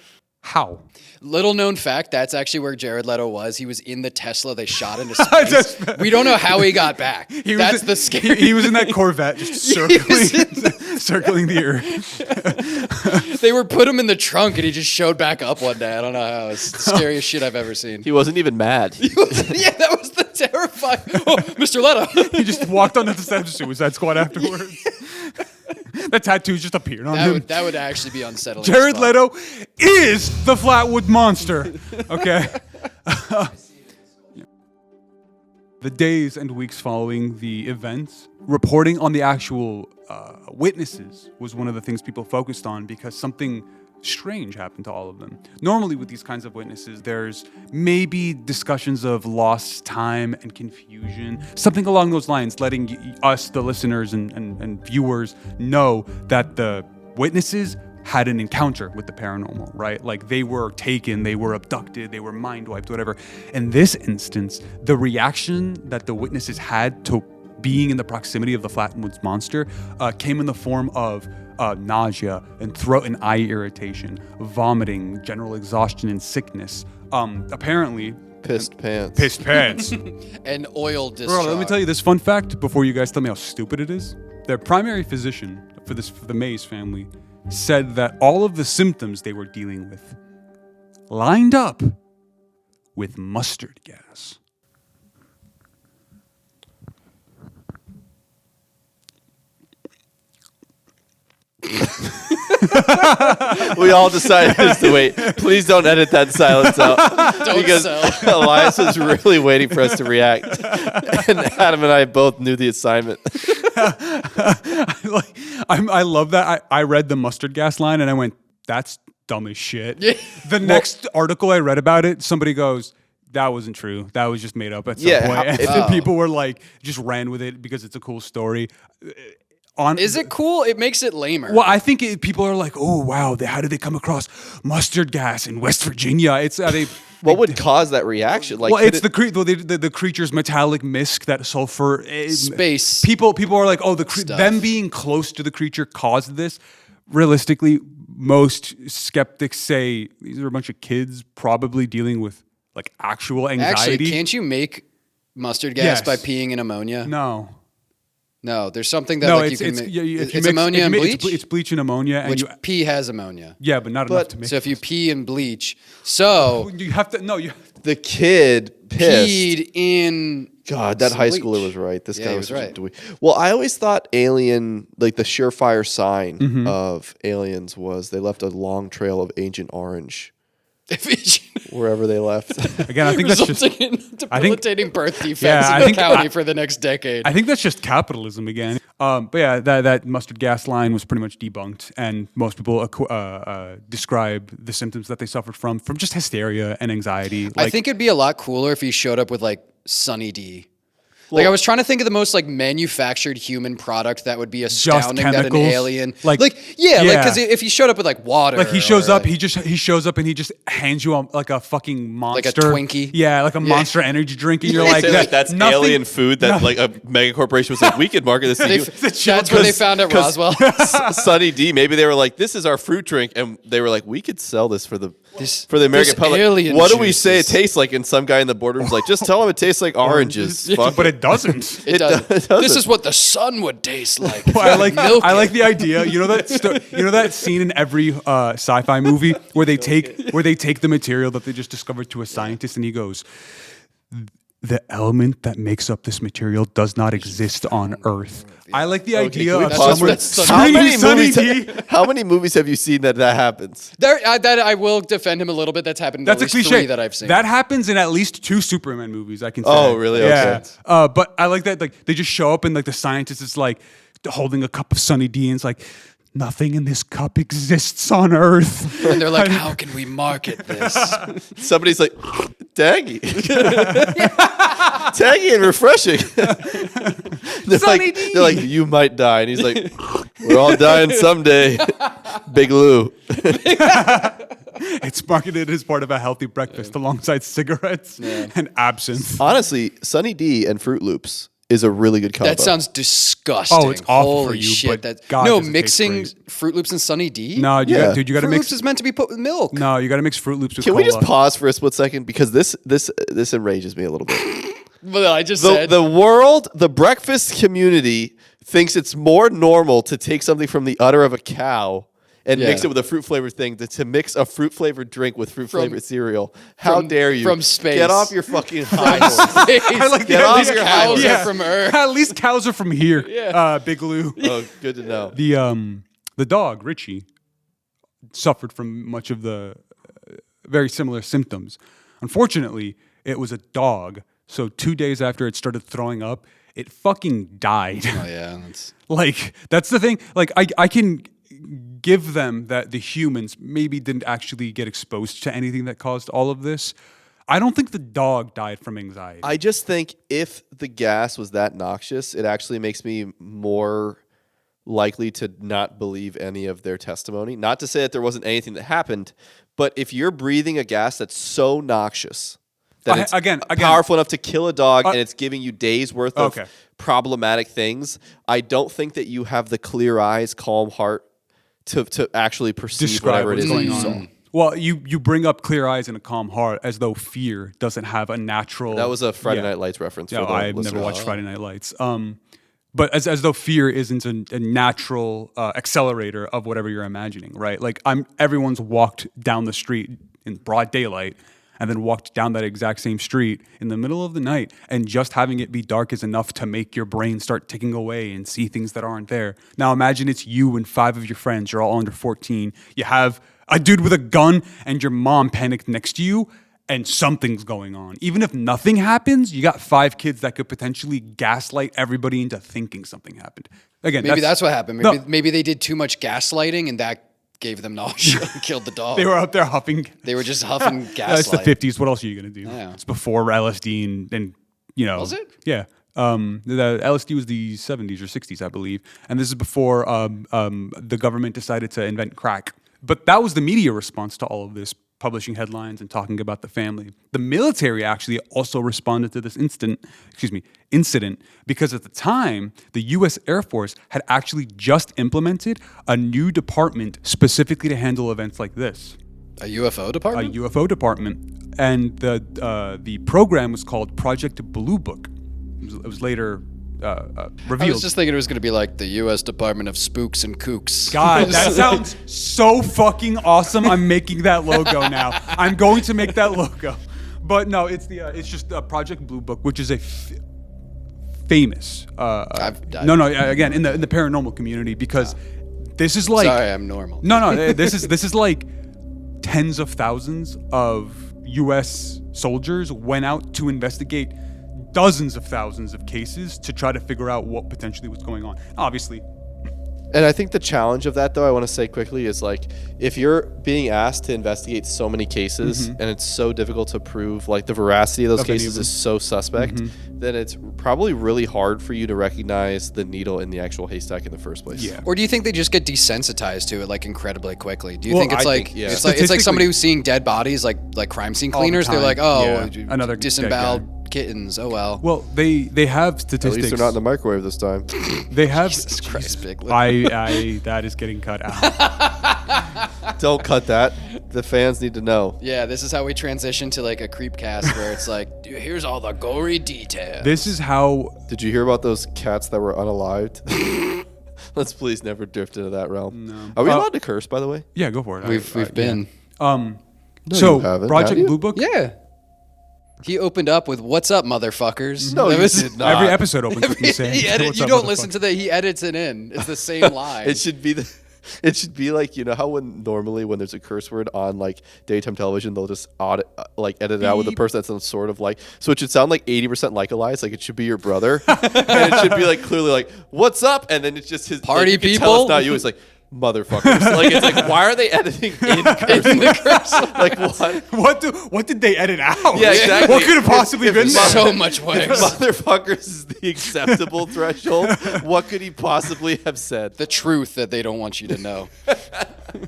Little known fact, that's actually where Jared Leto was. He was in the Tesla they shot into space. We don't know how he got back. That's the scary. He was in that Corvette just circling the Earth. They put him in the trunk and he just showed back up one day. I don't know how. It's the scariest shit I've ever seen. He wasn't even mad. Yeah, that was the terrifying. Oh, Mr. Leto. He just walked onto the set of Suicide Squad afterwards. The tattoos just appeared on him. That would actually be unsettling. Jared as fuck. Leto is the Flatwood Monster. Okay. The days and weeks following the events, reporting on the actual witnesses was one of the things people focused on, because something strange happened to all of them. Normally with these kinds of witnesses, there's maybe discussions of lost time and confusion, something along those lines, letting us, the listeners and viewers, know that the witnesses had an encounter with the paranormal, right? Like they were taken, they were abducted, they were mind wiped, whatever. In this instance, the reaction that the witnesses had to being in the proximity of the Flatwoods Monster came in the form of nausea and throat and eye irritation, vomiting, general exhaustion and sickness. Apparently, Pissed pants. And oil discharge. Bro, let me tell you this fun fact before you guys tell me how stupid it is. Their primary physician for the Mays family, said that all of the symptoms they were dealing with lined up with mustard gas. We all decided to wait. Please don't edit that silence out. Because Elias was really waiting for us to react. And Adam and I both knew the assignment. I love that. I read the mustard gas line and I went, that's dumb as shit. The next article I read about it, somebody goes, that wasn't true. That was just made up at some point. And then people were like, just ran with it because it's a cool story. Is it cool? It makes it lamer. Well, I think people are like, oh, wow, how did they come across mustard gas in West Virginia? It's What would cause that reaction? Like, well, it's the creature's metallic mist, that sulfur. Space. People are like, oh, them being close to the creature caused this. Realistically, most skeptics say these are a bunch of kids probably dealing with like actual anxiety. Actually, can't you make mustard gas by peeing in ammonia? No, there's something that you can make. It's ammonia and bleach? It's bleach and ammonia. Which pee has ammonia. Yeah, but not enough to make. So if you pee in bleach, so you have to the kid pissed. Peed in. God, that high bleach. schooler was right. This guy was right. Well, I always thought alien, like the surefire sign of aliens was they left a long trail of Agent Orange. Wherever they left. Again, I think that's just in debilitating birth defects in the county for the next decade. I think that's just capitalism again. But yeah, that mustard gas line was pretty much debunked, and most people describe the symptoms that they suffered from just hysteria and anxiety. I think it'd be a lot cooler if he showed up with like Sunny D. Like I was trying to think of the most like manufactured human product that would be astounding that an alien like because if he showed up with like water, like he shows up and he just hands you like a fucking monster, like a Twinkie, like a Monster energy drink, and you're like, that's alien food that like a mega corporation was like, we could market this to you. That's what they found at Roswell. Sunny D, maybe they were like, this is our fruit drink, and they were like, we could sell this for the American public. What do we say it tastes like? And some guy in the boardroom's like, just tell them it tastes like oranges. But it doesn't. It doesn't. This is what the sun would taste like. Well, I like the idea. You know that scene in every sci-fi movie where they take the material that they just discovered to a scientist, and he goes, the element that makes up this material does not exist on Earth. I like the idea of someone. How many movies have you seen that happens? That I will defend him a little bit. That's happened. That's at a least cliche 3 that I've seen. That happens in at least 2 Superman movies. I can say. Oh, really? Yeah. Okay. But I like that. Like they just show up and like the scientist is like holding a cup of Sunny D, and it's like, nothing in this cup exists on Earth. And they're like, how can we market this? Somebody's like, tangy. Tangy and refreshing. They're like, you might die. And he's like, we're all dying someday. Big Lou. It's marketed as part of a healthy breakfast alongside cigarettes and absinthe. Honestly, Sunny D and Fruit Loops is a really good combo. That sounds disgusting. Oh, it's awful Holy for you, shit. but God, does it taste mixing great. Fruit Loops and Sunny D? No, you got to Fruit mix. Loops is meant to be put with milk. No, you got to mix Fruit Loops with Can cola. we just pause for a split second? Because this enrages me a little bit. But I just said. The breakfast community thinks it's more normal to take something from the udder of a cow and mix it with a fruit flavored thing to mix a fruit flavored drink with fruit flavored cereal. How dare you? From space. Get off your fucking high horse. I like Get off your high horse. Cows are from Earth. At least cows are from here. Big Lou. Oh, good to know. The dog Richie suffered from much of the very similar symptoms. Unfortunately, it was a dog. So 2 days after it started throwing up, it fucking died. Oh yeah, that's the thing. Like I can give them that the humans maybe didn't actually get exposed to anything that caused all of this. I don't think the dog died from anxiety. I just think if the gas was that noxious, it actually makes me more likely to not believe any of their testimony. Not to say that there wasn't anything that happened, but if you're breathing a gas that's so noxious that it's powerful enough to kill a dog and it's giving you days worth of problematic things, I don't think that you have the clear eyes, calm heart to actually perceive whatever it is going that you on. Well, you bring up clear eyes and a calm heart as though fear doesn't have a natural. That was a Friday Night Lights reference. Yeah, I've never watched Friday Night Lights. But as though fear isn't a natural accelerator of whatever you're imagining, right? Like everyone's walked down the street in broad daylight and then walked down that exact same street in the middle of the night, and just having it be dark is enough to make your brain start ticking away and see things that aren't there. Now imagine it's you and 5 of your friends, you're all under 14. You have a dude with a gun and your mom panicked next to you, and something's going on. Even if nothing happens, you got 5 kids that could potentially gaslight everybody into thinking something happened. Again, Maybe that's what happened. Maybe they did too much gaslighting and that gave them nausea and killed the dog. They were out there huffing. They were just huffing That's gaslight. the 50s. What else are you going to do? Yeah. It's before LSD and you know. Was it? Yeah. The LSD was the 70s or 60s, I believe. And this is before the government decided to invent crack. But that was the media response to all of this, publishing headlines and talking about the family. The military actually also responded to this incident, because at the time, the U.S. Air Force had actually just implemented a new department specifically to handle events like this. A UFO department? A UFO department. And the program was called Project Blue Book. It was later revealed. I was just thinking it was going to be like the U.S. Department of Spooks and Kooks. God, that sounds so fucking awesome. I'm making that logo now. I'm going to make that logo. But no, it's just Project Blue Book, which is a famous. Again, in the paranormal community, because this is like. Sorry, I'm normal. No, this is like tens of thousands of U.S. soldiers went out to investigate dozens of thousands of cases to try to figure out what potentially was going on. Obviously. And I think the challenge of that, though, I want to say quickly, is like, if you're being asked to investigate so many cases and it's so difficult to prove, like, the veracity of those cases is so suspect, then it's probably really hard for you to recognize the needle in the actual haystack in the first place. Yeah. Or do you think they just get desensitized to it like incredibly quickly? Do you Well, think it's I like think, yeah. it's like somebody who's seeing dead bodies like crime scene cleaners? They're like, oh, Yeah. Another dead disemboweled kittens. Oh well. Well, they have statistics. At least they're not in the microwave this time. They have. Jesus Christ, Biglet. I that is getting cut out. Don't cut that. The fans need to know. Yeah, this is how we transition to like a creep cast where it's like, dude, here's all the gory details. This is how. Did you hear about those cats that were unalived? Let's please never drift into that realm. No. Are we allowed to curse, by the way? Yeah, go for it. We've been. No, So you haven't, Project have you? Blue Book. Yeah. He opened up with "What's up, motherfuckers?" No, That you was- did not. Every episode opens with me saying, "What's you up, don't motherfucker?" listen to that. He edits it in. It's the same line. It should be like, you know how when there's a curse word on like daytime television, they'll just edit it out with a person that's some sort of like, so it should sound like 80% like Elias, like it should be your brother, and it should be like clearly like, "What's up?" and then it's just his Party like, you can tell people? it's not you. It's like, "Motherfuckers." Like, it's like, why are they editing in curse? Like, what? What did they edit out? Yeah, exactly. What could have possibly If been there? so much If worse. motherfuckers is the acceptable threshold, what could he possibly have said? The truth that they don't want you to know.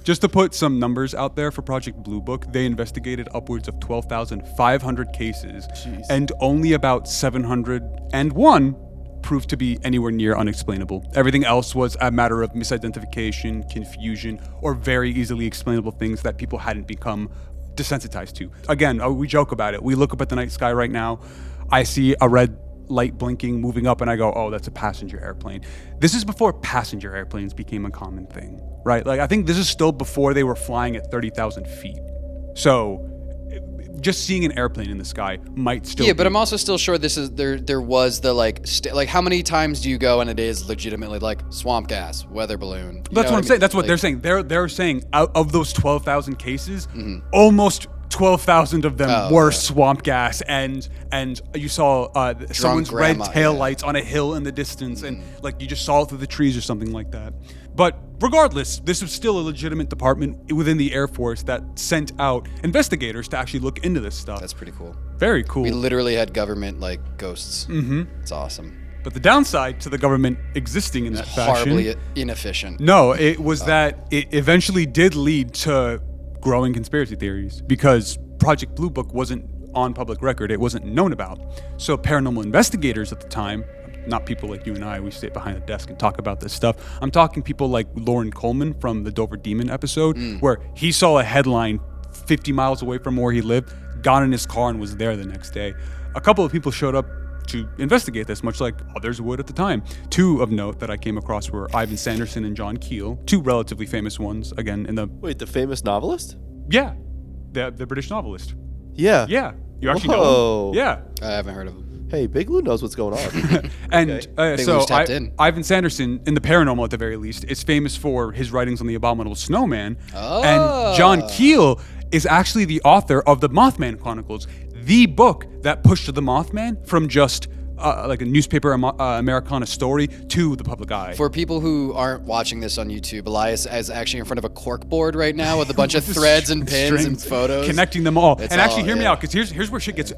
Just to put some numbers out there for Project Blue Book, they investigated upwards of 12,500 cases, and only about 701 proved to be anywhere near unexplainable. Everything else was a matter of misidentification, confusion, or very easily explainable things that people hadn't become desensitized to. Again, we joke about it. We look up at the night sky right now. I see a red light blinking, moving up, and I go, "Oh, that's a passenger airplane." This is before passenger airplanes became a common thing, right? Like, I think this is still before they were flying at 30,000 feet. So just seeing an airplane in the sky might still. Yeah, but I'm also still sure this is there was the like how many times do you go and it is legitimately like swamp gas, weather balloon? That's what I'm saying. That's what they're saying. They're saying out of those 12,000 cases, almost 12,000 of them were swamp gas, and you saw someone's red grandma, taillights on a hill in the distance, and like you just saw it through the trees or something like that. But regardless, this was still a legitimate department within the Air Force that sent out investigators to actually look into this stuff. That's pretty cool. Very cool. We literally had government like ghosts. It's awesome. But the downside to the government existing in that fashion, Horribly inefficient. no, it was that it eventually did lead to growing conspiracy theories, because Project Blue Book wasn't on public record. It wasn't known about. So paranormal investigators at the time, not people like you and I, we sit behind the desk and talk about this stuff. I'm talking people like Lauren Coleman from the Dover Demon episode, where he saw a headline 50 miles away from where he lived, got in his car and was there the next day. A couple of people showed up to investigate this, much like others would at the time. Two of note that I came across were Ivan Sanderson and John Keel, two relatively famous ones. Again, in the Wait, the famous novelist? yeah, the British novelist. Yeah. Yeah, you actually Whoa. know him? Yeah. I haven't heard of him. Hey, Big Lou knows what's going on. And Okay. Big so Lou's tapped in. Ivan Sanderson, in the paranormal at the very least, is famous for his writings on the Abominable Snowman. Oh. And John Keel is actually the author of the Mothman Chronicles, the book that pushed the Mothman from just like a newspaper Americana story to the public eye. For people who aren't watching this on YouTube, Elias is actually in front of a cork board right now with a bunch of threads and pins and photos. Connecting them all. It's And actually, all- hear me yeah. out, because here's where shit gets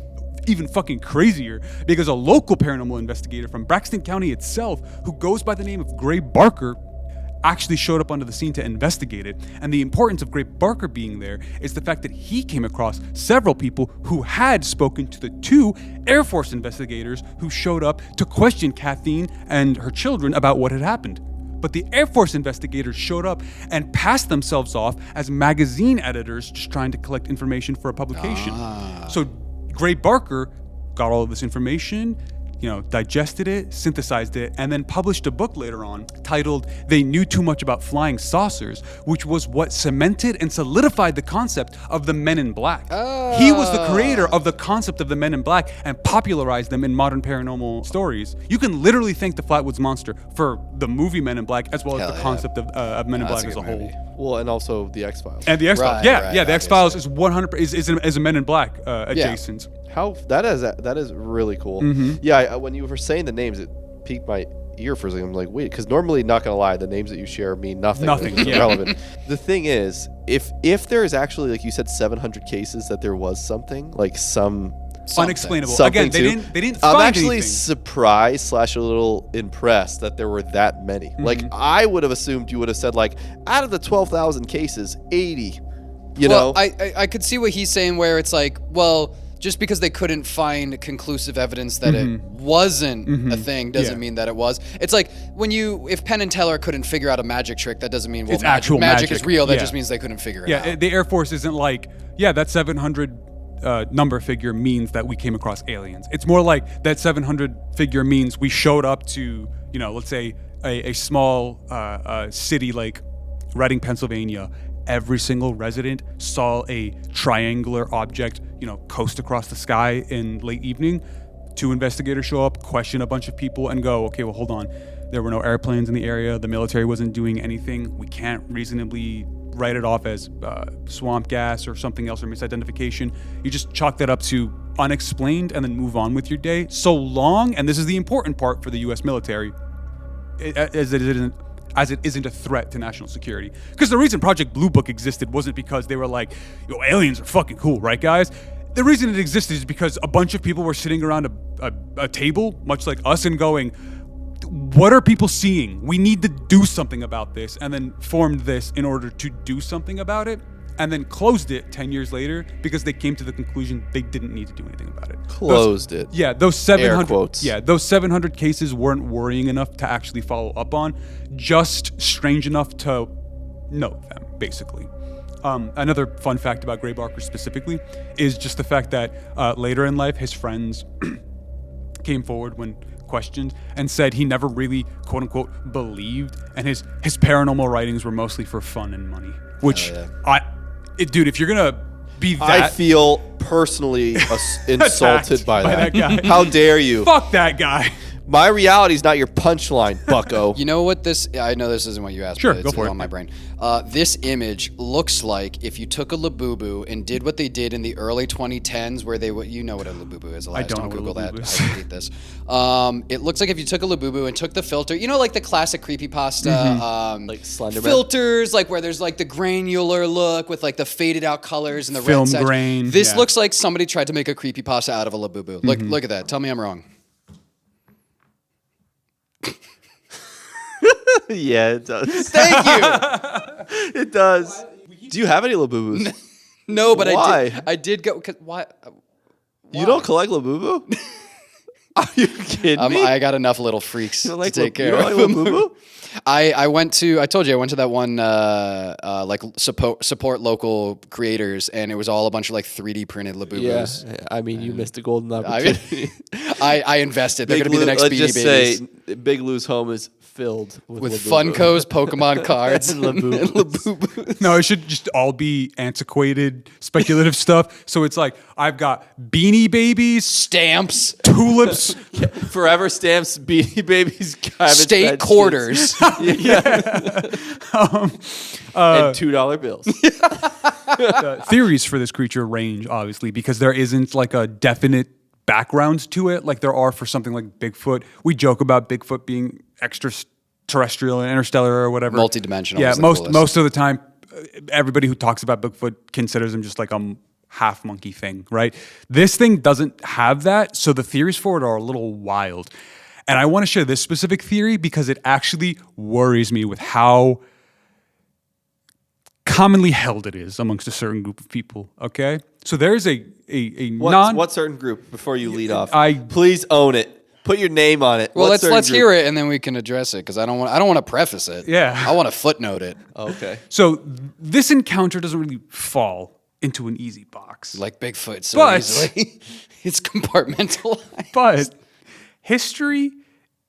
even fucking crazier. Because a local paranormal investigator from Braxton County itself, who goes by the name of Gray Barker, actually showed up onto the scene to investigate it. And the importance of Gray Barker being there is the fact that he came across several people who had spoken to the two Air Force investigators who showed up to question Kathleen and her children about what had happened. But the Air Force investigators showed up and passed themselves off as magazine editors just trying to collect information for a publication. So Gray Barker got all of this information, digested it, synthesized it, and then published a book later on titled They Knew Too Much About Flying Saucers, which was what cemented and solidified the concept of the Men in Black. He was the creator of the concept of the Men in Black and popularized them in modern paranormal stories. You can literally thank the Flatwoods Monster for the movie Men in Black as well as Hell the yeah. concept of Men in That's Black a as a good movie. whole. Well, and also the X-Files. And the X-Files, Right, the right, X-Files is 100% is a Men in Black adjacent. How that is really cool. Mm-hmm. Yeah, when you were saying the names, it piqued my ear for a second. I'm like, wait, because normally, not gonna lie, the names that you share mean nothing. Nothing, It's yeah. irrelevant. The thing is, if there is actually, like you said, 700 cases that there was something like something Unexplainable. something Again, they didn't I'm find actually anything. surprised / a little impressed that there were that many. Mm-hmm. Like I would have assumed you would have said like out of the 12,000 cases, 80. You Well, know, I could see what he's saying, where it's like, well, just because they couldn't find conclusive evidence that it wasn't a thing doesn't Yeah. mean that it was. It's like if Penn and Teller couldn't figure out a magic trick, that doesn't mean It's actual magic is magic. real. That Yeah. just means they couldn't figure it Yeah, out. the Air Force isn't like, that 700 number figure means that we came across aliens. It's more like that 700 figure means we showed up to, let's say a small city like Reading, Pennsylvania. Every single resident saw a triangular object, coast across the sky in late evening. Two investigators show up, question a bunch of people, and go, okay, well, hold on. There were no airplanes in the area. The military wasn't doing anything. We can't reasonably write it off as swamp gas or something else or misidentification. You just chalk that up to unexplained and then move on with your day. So long, and this is the important part for the U.S. military, as it isn't a threat to national security. Because the reason Project Blue Book existed wasn't because they were like, aliens are fucking cool, right, guys? The reason it existed is because a bunch of people were sitting around a table, much like us, and going, what are people seeing? We need to do something about this, and then formed this in order to do something about it, and then closed it 10 years later because they came to the conclusion they didn't need to do anything about it. closed it. Yeah, those 700 Air quotes. Yeah, those 700 cases weren't worrying enough to actually follow up on, just strange enough to note them, basically. Another fun fact about Gray Barker specifically is just the fact that later in life, his friends came forward when questioned and said he never really, quote unquote, believed, and his paranormal writings were mostly for fun and money. Which, dude, if you're gonna be that, I feel personally insulted by that. guy. How dare you? Fuck that guy. My reality is not your punchline, bucko. You know what this? I know this isn't what you asked. Sure, but go it's for it. on my brain. This image looks like if you took a Labubu and did what they did in the early 2010s, where they you know what a Labubu is. Elias, don't know Google what a that. Labubu is. I hate this. It looks like if you took a Labubu and took the filter, like the classic creepypasta, Like Slenderman? filters, like where there's like the granular look with like the faded out colors and the Film red sage. grain, This yeah. looks like somebody tried to make a creepypasta out of a Labubu. Look at that. Tell me I'm wrong. Yeah, it does. Thank you. It does. Do you have any Labubus? No, but Why? I did go. Cause why? You don't collect Labubu? Are you kidding me? I got enough little freaks to take care you of. like Labubu? I told you I went to that one like support local creators, and it was all a bunch of like 3D printed Labubus. Yeah, I mean, you missed a golden I, opportunity. I invested. They're going to be the next Beanie Let's just Babies. say Big Lou's home is filled with Labubu. Funko's Pokemon cards And Labubus. No, it should just all be antiquated, speculative stuff. So it's like I've got Beanie Babies, stamps, tulips, Forever Stamps, Beanie Babies, Cabbage state Patch quarters. and $2 bills. theories for this creature range, obviously, because there isn't like a definite background to it like there are for something like Bigfoot. We joke about Bigfoot being extraterrestrial and interstellar or whatever. Multidimensional. Yeah, is the most coolest. of the time, everybody who talks about Bigfoot considers him just like a half monkey thing, right? This thing doesn't have that, so the theories for it are a little wild. And I want to share this specific theory because it actually worries me with how commonly held it is amongst a certain group of people. Okay, so there is a What certain group? Before you lead off, I- please own it. Put your name on it. Well, What certain let's group? hear it, and then we can address it, because I don't want to preface it. Yeah. I want to footnote it, Okay. So this encounter doesn't really fall into an easy box, like Bigfoot so But- easily. It's compartmentalized. but history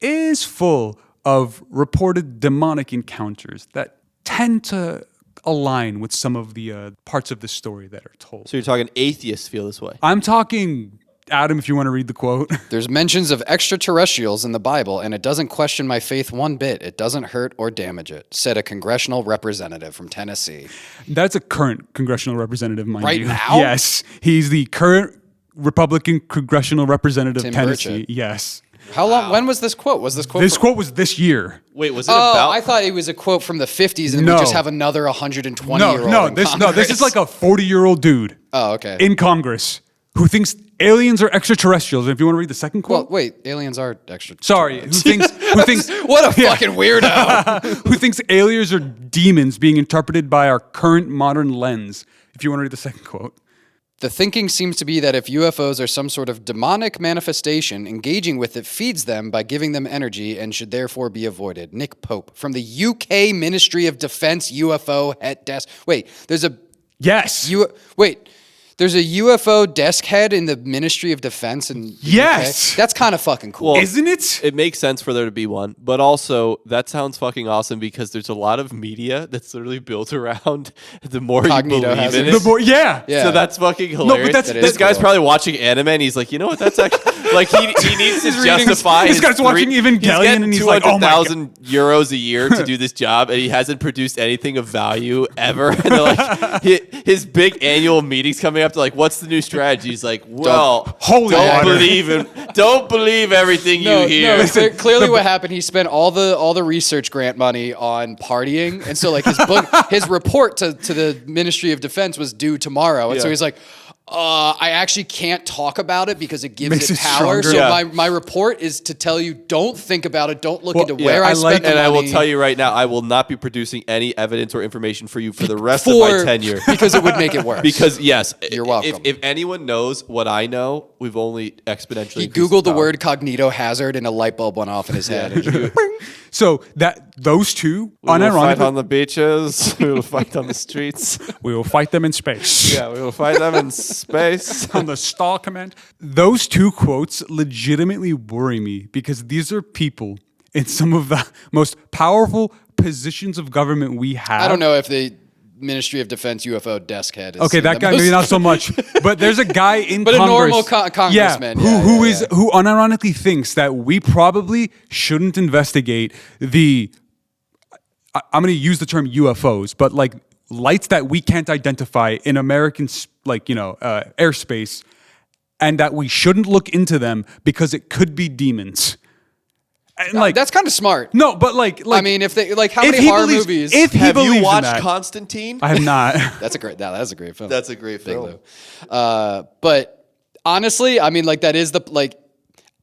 is full of reported demonic encounters that tend to align with some of the parts of the story that are told. So you're talking atheists feel this way. I'm talking, Adam, if you want to read the quote. There's mentions of extraterrestrials in the Bible, and it doesn't question my faith one bit. It doesn't hurt or damage it, said a congressional representative from Tennessee. That's a current congressional representative, mind Right you. now? Yes. He's the current Republican congressional representative Tim of Tennessee. Burchett. Yes. How long? When was this quote? Was this quote? This from- quote was this year. Wait, was it Oh, about? I thought it was a quote from the 50s, and No. we just have another 120-year-old. No, in this Congress. is like a 40-year-old dude Oh, okay. in Congress who thinks aliens are extraterrestrials. And if you want to read the second Well, quote, wait. Aliens are extra. sorry, who thinks What a fucking weirdo. who thinks aliens are demons being interpreted by our current modern lens. If you want to read the second quote. The thinking seems to be that if UFOs are some sort of demonic manifestation, engaging with it feeds them by giving them energy and should therefore be avoided. Nick Pope from the UK Ministry of Defense UFO head desk. Wait, there's a Yes. there's a UFO desk head in the Ministry of Defense in the Yes. UK? That's kind of fucking cool. Well, Isn't it? It makes sense for there to be one, but also that sounds fucking awesome because there's a lot of media that's literally built around the more Cognito you believe hazard. in The it. more, yeah. Yeah. So that's fucking hilarious. that's- That this is guy's cool. probably watching anime and he's like, you know what? That's actually like he needs to justify. this his guy's watching Evangelion he's getting and he's like, oh my God. 200,000 euros a year to do this job, and he hasn't produced anything of value ever. And they're like, his big annual meetings coming up to like, what's the new strategy? He's like, well, Holy water. don't believe everything you hear. No, clearly what happened, he spent all the research grant money on partying, and so like his book, his report to the Ministry of Defense was due tomorrow, and so Yeah. he's like, I actually can't talk about it because it gives Makes it it power. stronger. So Yeah. my report is to tell you, don't think about it, don't look Well, into yeah, where I I like- spent the And money. I will tell you right now, I will not be producing any evidence or information for you for the rest of my tenure. because it would make it worse. Because yes, You're welcome. If anyone knows what I know, we've only exponentially. he increased Googled the power. word cognito hazard, and a light bulb went off in his head. So those two, We will fight unironically, on the beaches. We will fight on the streets. we will fight them in space. Yeah, we will fight them in space. On the Star Command. Those two quotes legitimately worry me because these are people in some of the most powerful positions of government we have. I don't know if the Ministry of Defense UFO desk head is Okay, that the guy most- maybe not so much, but there's a guy in But a Congress, normal congressman, yeah, who yeah, is yeah. who unironically thinks that we probably shouldn't investigate the. I'm going to use the term UFOs, but like lights that we can't identify in American airspace, and that we shouldn't look into them because it could be demons. And like that's kind of smart. no, but like I mean, if they like, how if many he horror believes- movies? If he Have believes you in watched that, Constantine? I have not. That's a great film. That's a great Big film. Lou. But honestly, I mean, like that is the like.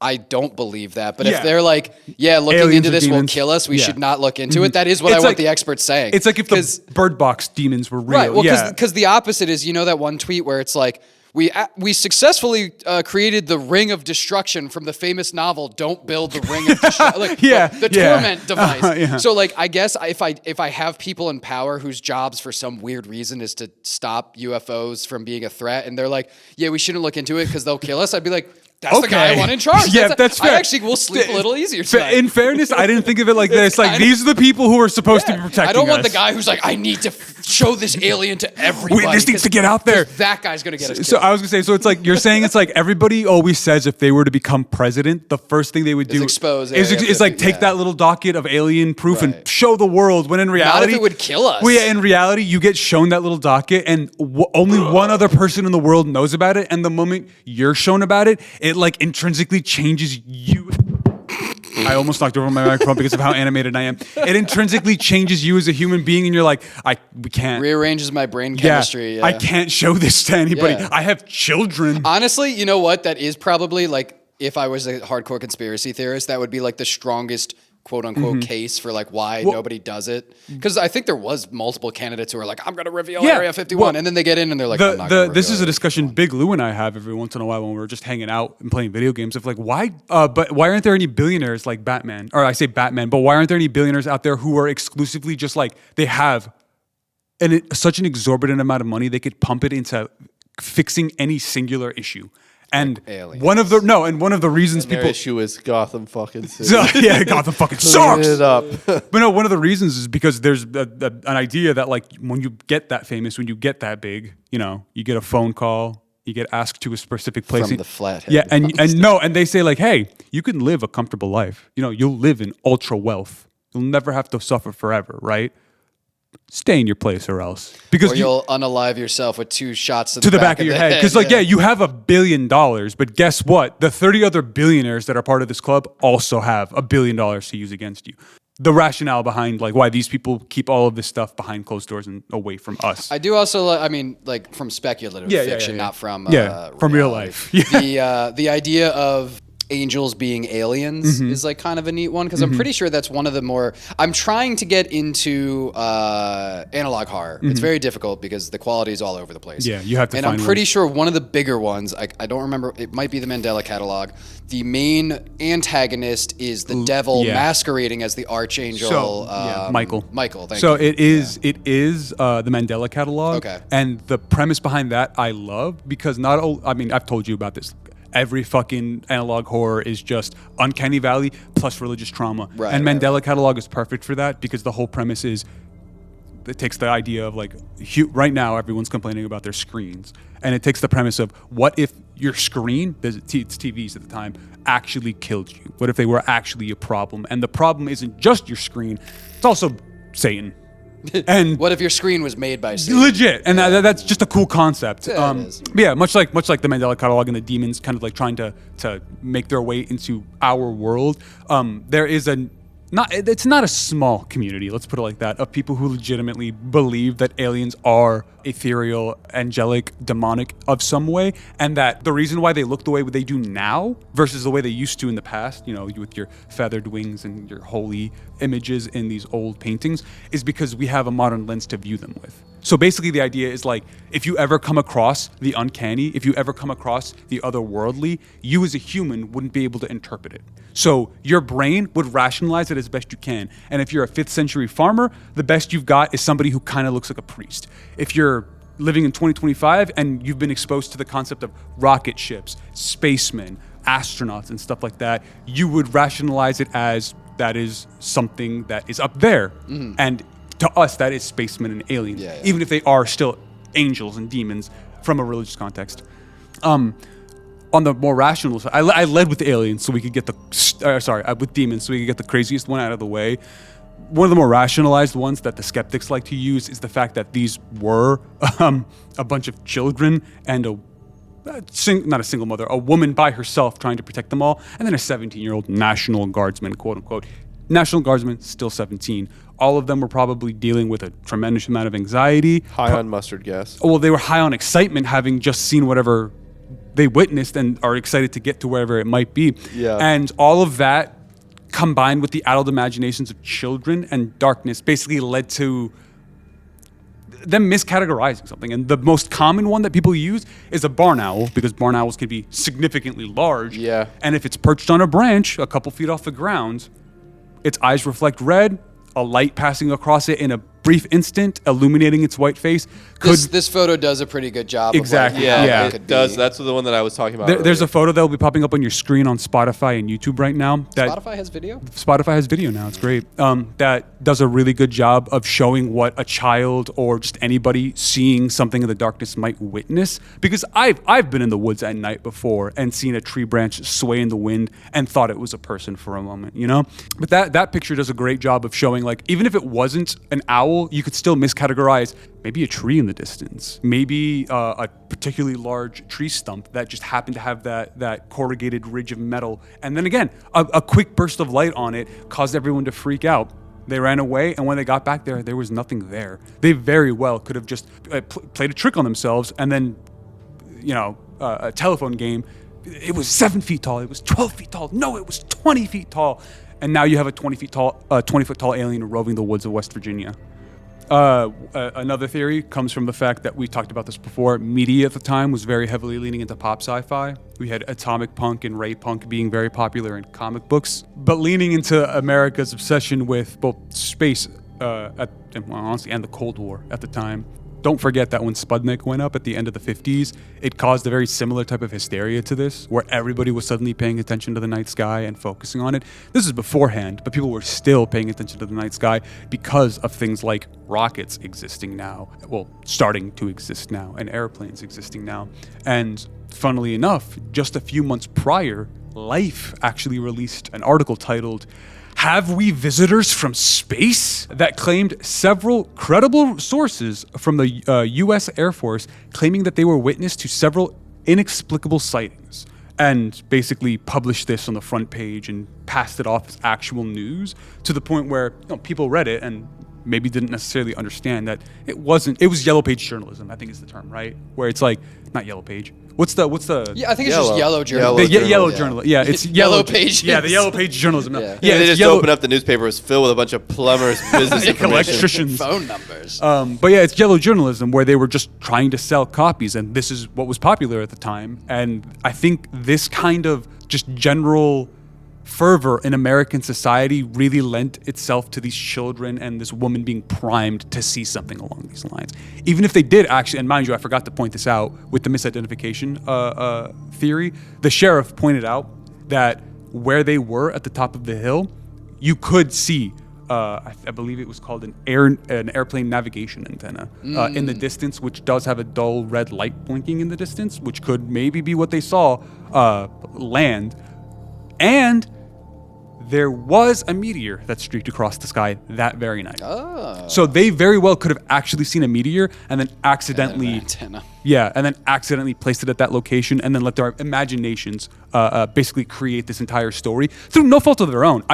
I don't believe that, but Yeah. if they're like, yeah, looking Aliens into or this will demons. kill us, we Yeah. should not look into it. That is what It's I want like- the experts saying. It's like if the Bird Box demons were real. right. Well, yeah. because the opposite is, you know, that one tweet where it's like, we successfully created the Ring of Destruction from the famous novel Don't Build the Ring of Destruction, like the torment device. So like I guess if I have people in power whose jobs for some weird reason is to stop UFOs from being a threat, and they're like, yeah, we shouldn't look into it because they'll kill us, I'd be like, that's the guy I want in charge. Yeah, that's fair. I actually will sleep a little easier tonight. In fairness, I didn't think of it like this. Like, these are the people who are supposed to be protecting us. I don't want the guy who's like, I need to show this alien to everybody. This needs to get out there. That guy's going to get us killed. So I was going to say, so it's like, you're saying it's like everybody always says if they were to become president, the first thing they would do is like take that little docket of alien proof and show the world, when in reality... Not if it would kill us. Well, yeah, in reality, you get shown that little docket and only one other person in the world knows about it, and the moment you're shown about it, it like intrinsically changes you. I almost knocked over my microphone because of how animated I am. It intrinsically changes you as a human being, and you're like, we can't. Rearranges my brain chemistry. I can't show this to anybody. Yeah. I have children. Honestly, you know what? That is probably like, if I was a hardcore conspiracy theorist, that would be like the strongest quote unquote case for like why nobody does it. Because I think there was multiple candidates who were like, I'm going to reveal Area 51. And then they get in and they're like, I'm not gonna this is a discussion Big Lou and I have every once in a while when we're just hanging out and playing video games of like, why aren't there any billionaires like Batman? Or I say Batman, but why aren't there any billionaires out there who are exclusively just like, they have such an exorbitant amount of money, they could pump it into fixing any singular issue. And one of the reasons people issue is Gotham fucking City. Gotham fucking sucks. It up. But no, one of the reasons is because there's an idea that like when you get that famous, when you get that big, you know, you get a phone call, you get asked to a specific place. From the Flathead. Yeah, and they say like, hey, you can live a comfortable life. You know, you'll live in ultra wealth. You'll never have to suffer forever, right? Stay in your place or else. Because you'll unalive yourself with 2 shots to the back of your head. Because like, you have $1 billion, but guess what? The 30 other billionaires that are part of this club also have $1 billion to use against you. The rationale behind like why these people keep all of this stuff behind closed doors and away from us. I do also, I mean, like from speculative fiction, not from from real life. The idea of angels being aliens is like kind of a neat one because I'm pretty sure that's one of the more. I'm trying to get into analog horror. It's very difficult because the quality is all over the place. Yeah, you have to. And I'm pretty sure one of the bigger ones. I don't remember. It might be the Mandela Catalog. The main antagonist is the devil masquerading as the archangel. So, Michael. Michael. Thank you. So it is the Mandela Catalog. Okay. And the premise behind that I love because I've told you about this. Every fucking analog horror is just uncanny valley plus religious trauma. Right, and Mandela Catalog is perfect for that because the whole premise is it takes the idea of like right now everyone's complaining about their screens, and it takes the premise of what if your screen, it's TVs at the time, actually killed you? What if they were actually a problem? And the problem isn't just your screen, it's also Satan. And what if your screen was made by Satan? Legit, and that's just a cool concept. Yeah, it is. Much like the Mandela Catalog and the demons kind of like trying to make their way into our world. There is it's not a small community, let's put it like that, of people who legitimately believe that aliens are ethereal, angelic, demonic of some way, and that the reason why they look the way they do now versus the way they used to in the past, you know, with your feathered wings and your holy images in these old paintings, is because we have a modern lens to view them with. So basically the idea is like, if you ever come across the uncanny, if you ever come across the otherworldly, you as a human wouldn't be able to interpret it. So your brain would rationalize it as best you can. And if you're a 5th century farmer, the best you've got is somebody who kind of looks like a priest. If you're living in 2025 and you've been exposed to the concept of rocket ships, spacemen, astronauts and stuff like that, you would rationalize it as that is something that is up there. And to us, that is spacemen and aliens, even if they are still angels and demons from a religious context. On the more rational side, I led with aliens so we could get with demons so we could get the craziest one out of the way. One of the more rationalized ones that the skeptics like to use is the fact that these were a bunch of children and not a single mother, a woman by herself trying to protect them all, and then a 17-year-old National Guardsman, quote unquote. National Guardsman, still 17. All of them were probably dealing with a tremendous amount of anxiety. High on mustard gas. Well, they were high on excitement, having just seen whatever they witnessed and are excited to get to wherever it might be. Yeah. And all of that, combined with the adult imaginations of children and darkness, basically led to them miscategorizing something. And the most common one that people use is a barn owl, because barn owls can be significantly large. Yeah. And if it's perched on a branch a couple feet off the ground, its eyes reflect red, a light passing across it in a brief instant, illuminating its white face. This photo does a pretty good job. Exactly. Of like, Yeah, how it could does. be. That's the one that I was talking about. There's a earlier. photo that will be popping up on your screen on Spotify and YouTube right now. That Spotify has video. Spotify has video now. It's great. That does a really good job of showing what a child or just anybody seeing something in the darkness might witness. Because I've been in the woods at night before and seen a tree branch sway in the wind and thought it was a person for a moment, you know? But that picture does a great job of showing, like, even if it wasn't an owl, you could still miscategorize maybe a tree in the distance, maybe a particularly large tree stump that just happened to have that corrugated ridge of metal. And then again, a quick burst of light on it caused everyone to freak out. They ran away, and when they got back there was nothing there. They very well could have just played a trick on themselves, and then, a telephone game. It was 7 feet tall. It was 12 feet tall. No, it was 20 feet tall. And now you have a 20 foot tall alien roving the woods of West Virginia. Another theory comes from the fact that we talked about this before. Media at the time was very heavily leaning into pop sci-fi. We had atomic punk and ray punk being very popular in comic books, but leaning into America's obsession with both space and the Cold War at the time. Don't forget that when Sputnik went up at the end of the 50s, it caused a very similar type of hysteria to this, where everybody was suddenly paying attention to the night sky and focusing on it. This is beforehand, but people were still paying attention to the night sky because of things like rockets existing now, well, starting to exist now, and airplanes existing now. And funnily enough, just a few months prior, Life actually released an article titled, "Have We Visitors from Space?" that claimed several credible sources from the U.S. Air Force claiming that they were witness to several inexplicable sightings, and basically published this on the front page and passed it off as actual news, to the point where people read it and maybe didn't necessarily understand that it was yellow page journalism, I think is the term, right? Where it's like, not yellow page. What's the Yeah, I think it's just yellow journalism. Yellow journalism. Yeah, it's Yellow pages. Yeah, the yellow page journalism. Yeah. Yeah, they it's just yellow, open up the newspaper. It's filled with a bunch of plumbers' business information. electricians. Phone numbers. But yeah, it's yellow journalism, where they were just trying to sell copies, and this is what was popular at the time. And I think this kind of just general fervor in American society really lent itself to these children and this woman being primed to see something along these lines. Even if they did actually, and mind you, I forgot to point this out with the misidentification theory, the sheriff pointed out that where they were at the top of the hill, you could see, I believe it was called an airplane navigation antenna in the distance, which does have a dull red light blinking in the distance, which could maybe be what they saw land. And there was a meteor that streaked across the sky that very night. Oh. So they very well could have actually seen a meteor and then accidentally, Antenna. placed it at that location, and then let their imaginations basically create this entire story through no fault of their own.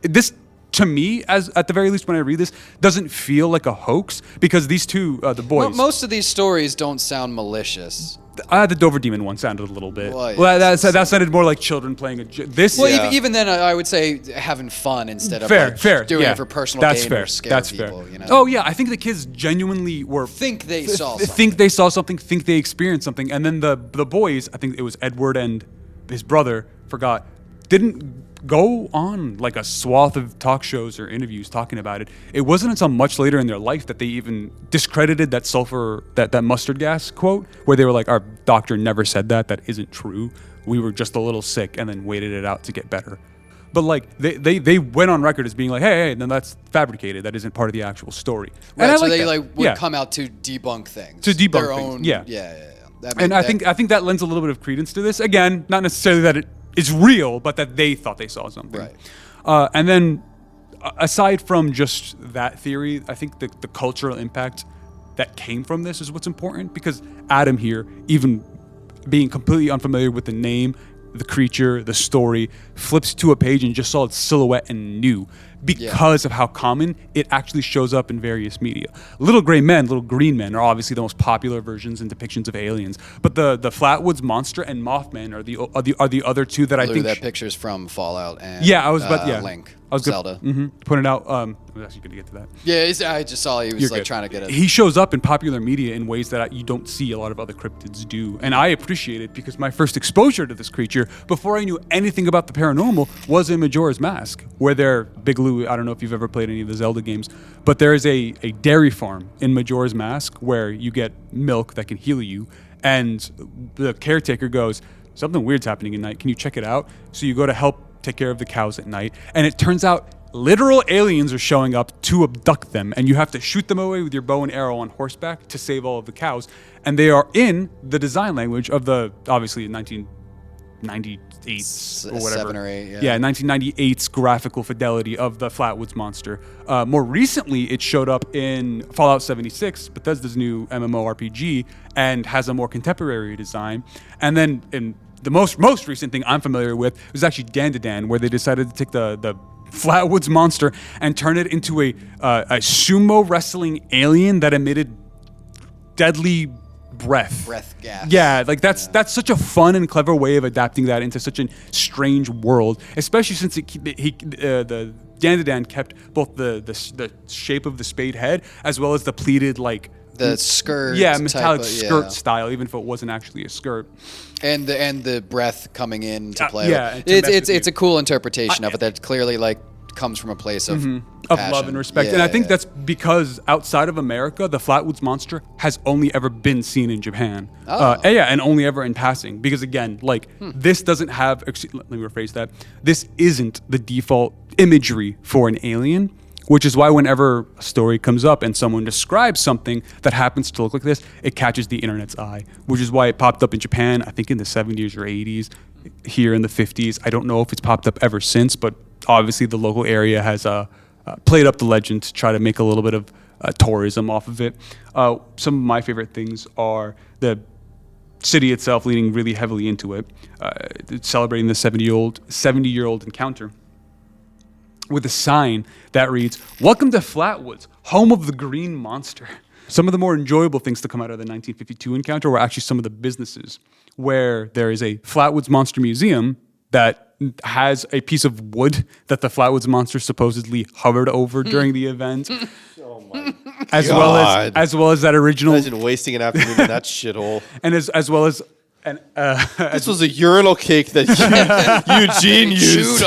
This, to me, as at the very least when I read this, doesn't feel like a hoax, because these two, the boys. Most of these stories don't sound malicious. The Dover Demon one sounded a little bit. Well, that sounded more like children playing this. Well, Yeah. even then, I would say having fun instead of fair, doing yeah. it for personal That's gain fair. or scare That's people. fair. You know? Oh yeah, I think the kids genuinely were Think they saw think they saw something, think they experienced something, and then the boys, I think it was Edward and his brother, didn't go on like a swath of talk shows or interviews talking about it. It wasn't until much later in their life that they even discredited that that mustard gas quote, where they were like, "Our doctor never said that. That isn't true. We were just a little sick and then waited it out to get better." But like they went on record as being like, hey, no, that's fabricated. That isn't part of the actual story. Right, And so they that. would Yeah. come out to debunk things. To debunk their things, own, yeah. And I think that lends a little bit of credence to this. Again, not necessarily that it is real, but that they thought they saw something. Right. And then, aside from just that theory, I think the cultural impact that came from this is what's important, because Adam here, even being completely unfamiliar with the name, the creature, the story, flips to a page and just saw its silhouette and knew. because of how common it actually shows up in various media. Little gray men, little green men are obviously the most popular versions and depictions of aliens, but the Flatwoods Monster and Mothman are the other two that I think. That picture's from Fallout and Link. I was Zelda. Put it out. I was actually going to get to that. Yeah, I just saw he was You're good. trying to get it. He shows up in popular media in ways that you don't see a lot of other cryptids do. And I appreciate it because my first exposure to this creature, before I knew anything about the paranormal, was in Majora's Mask, where Big Lou, I don't know if you've ever played any of the Zelda games, but there is a dairy farm in Majora's Mask where you get milk that can heal you. And the caretaker goes, something weird's happening at night. Can you check it out? So you go to help take care of the cows at night, and it turns out literal aliens are showing up to abduct them, and you have to shoot them away with your bow and arrow on horseback to save all of the cows. And they are in the design language of the obviously 1998 or whatever, 7 or 8, yeah, 1998's graphical fidelity of the Flatwoods Monster. More recently, it showed up in Fallout 76, Bethesda's new MMORPG, and has a more contemporary design. And then in the most recent thing I'm familiar with was actually DanDaDan, where they decided to take the Flatwoods Monster and turn it into a sumo wrestling alien that emitted deadly breath gas. Yeah, like that's such a fun and clever way of adapting that into such a strange world, especially since the DanDaDan kept both the shape of the spade head as well as the pleated the skirt, metallic skirt style, even if it wasn't actually a skirt. And the breath coming in to play. It's a cool interpretation of it that clearly comes from a place of love and respect. And I think that's because outside of America, the Flatwoods Monster has only ever been seen in Japan. And only ever in passing. Because again, this doesn't have, let me rephrase that. This isn't the default imagery for an alien, which is why whenever a story comes up and someone describes something that happens to look like this, it catches the internet's eye, which is why it popped up in Japan, I think in the 70s or 80s, here in the 50s. I don't know if it's popped up ever since, but obviously the local area has played up the legend to try to make a little bit of tourism off of it. Some of my favorite things are the city itself leaning really heavily into it, celebrating the 70-year-old encounter with a sign that reads, "Welcome to Flatwoods, home of the Green Monster." Some of the more enjoyable things to come out of the 1952 encounter were actually some of the businesses, where there is a Flatwoods Monster Museum that has a piece of wood that the Flatwoods Monster supposedly hovered over during the event. Oh my as God. well as that original. Imagine wasting an afternoon in that shithole. And as well as. And, this was a urinal cake that Eugene used.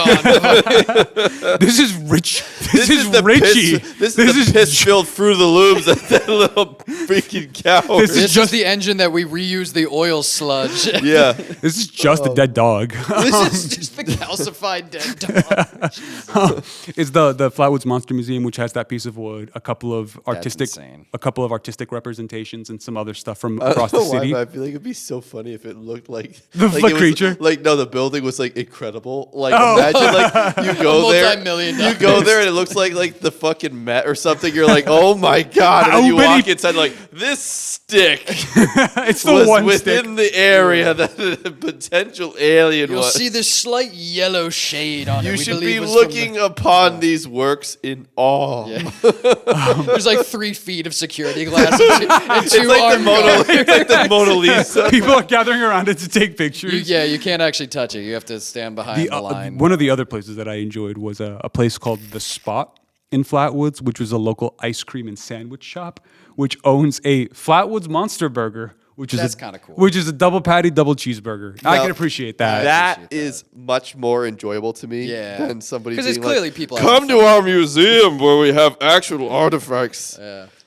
This is rich. This is Richie. This is the piss-filled Fruit of the Looms that little freaking cow. This is just the engine that we reuse the oil sludge. Yeah. This is just a dead dog. This is just the calcified dead dog. It's the Flatwoods Monster Museum, which has that piece of wood, a couple of artistic representations, and some other stuff from across the city. I feel like it'd be so funny if it looked like the creature. The building was incredible. Imagine you go there, you go there, and it looks like the fucking Met or something. You're like, oh my God! And then you walk inside, this stick it's the was one within stick. The area that the potential alien You'll was. see this slight yellow shade on it. You should be looking upon these works in awe. Yeah. There's 3 feet of security glass and two armed guards. It's like the Mona Lisa. People are gathering around it to take pictures. You can't actually touch it. You have to stand behind the line. One of the other places that I enjoyed was a place called The Spot in Flatwoods, which was a local ice cream and sandwich shop, which owns a Flatwoods Monster Burger, That's kind of cool. Which is a double patty, double cheeseburger. I can appreciate that. That is much more enjoyable to me than somebody being because it's clearly people come to our museum where we have actual artifacts.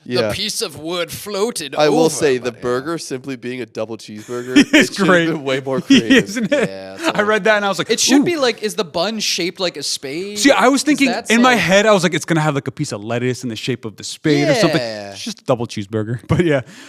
The piece of wood floated I will over, say the burger simply being a double cheeseburger it's great. Been way more creative. Isn't it? Yeah, I read that and I was like, it should ooh. be is the bun shaped like a spade? See, I was thinking in my head, I was like, it's gonna have a piece of lettuce in the shape of the spade or something. It's just a double cheeseburger. But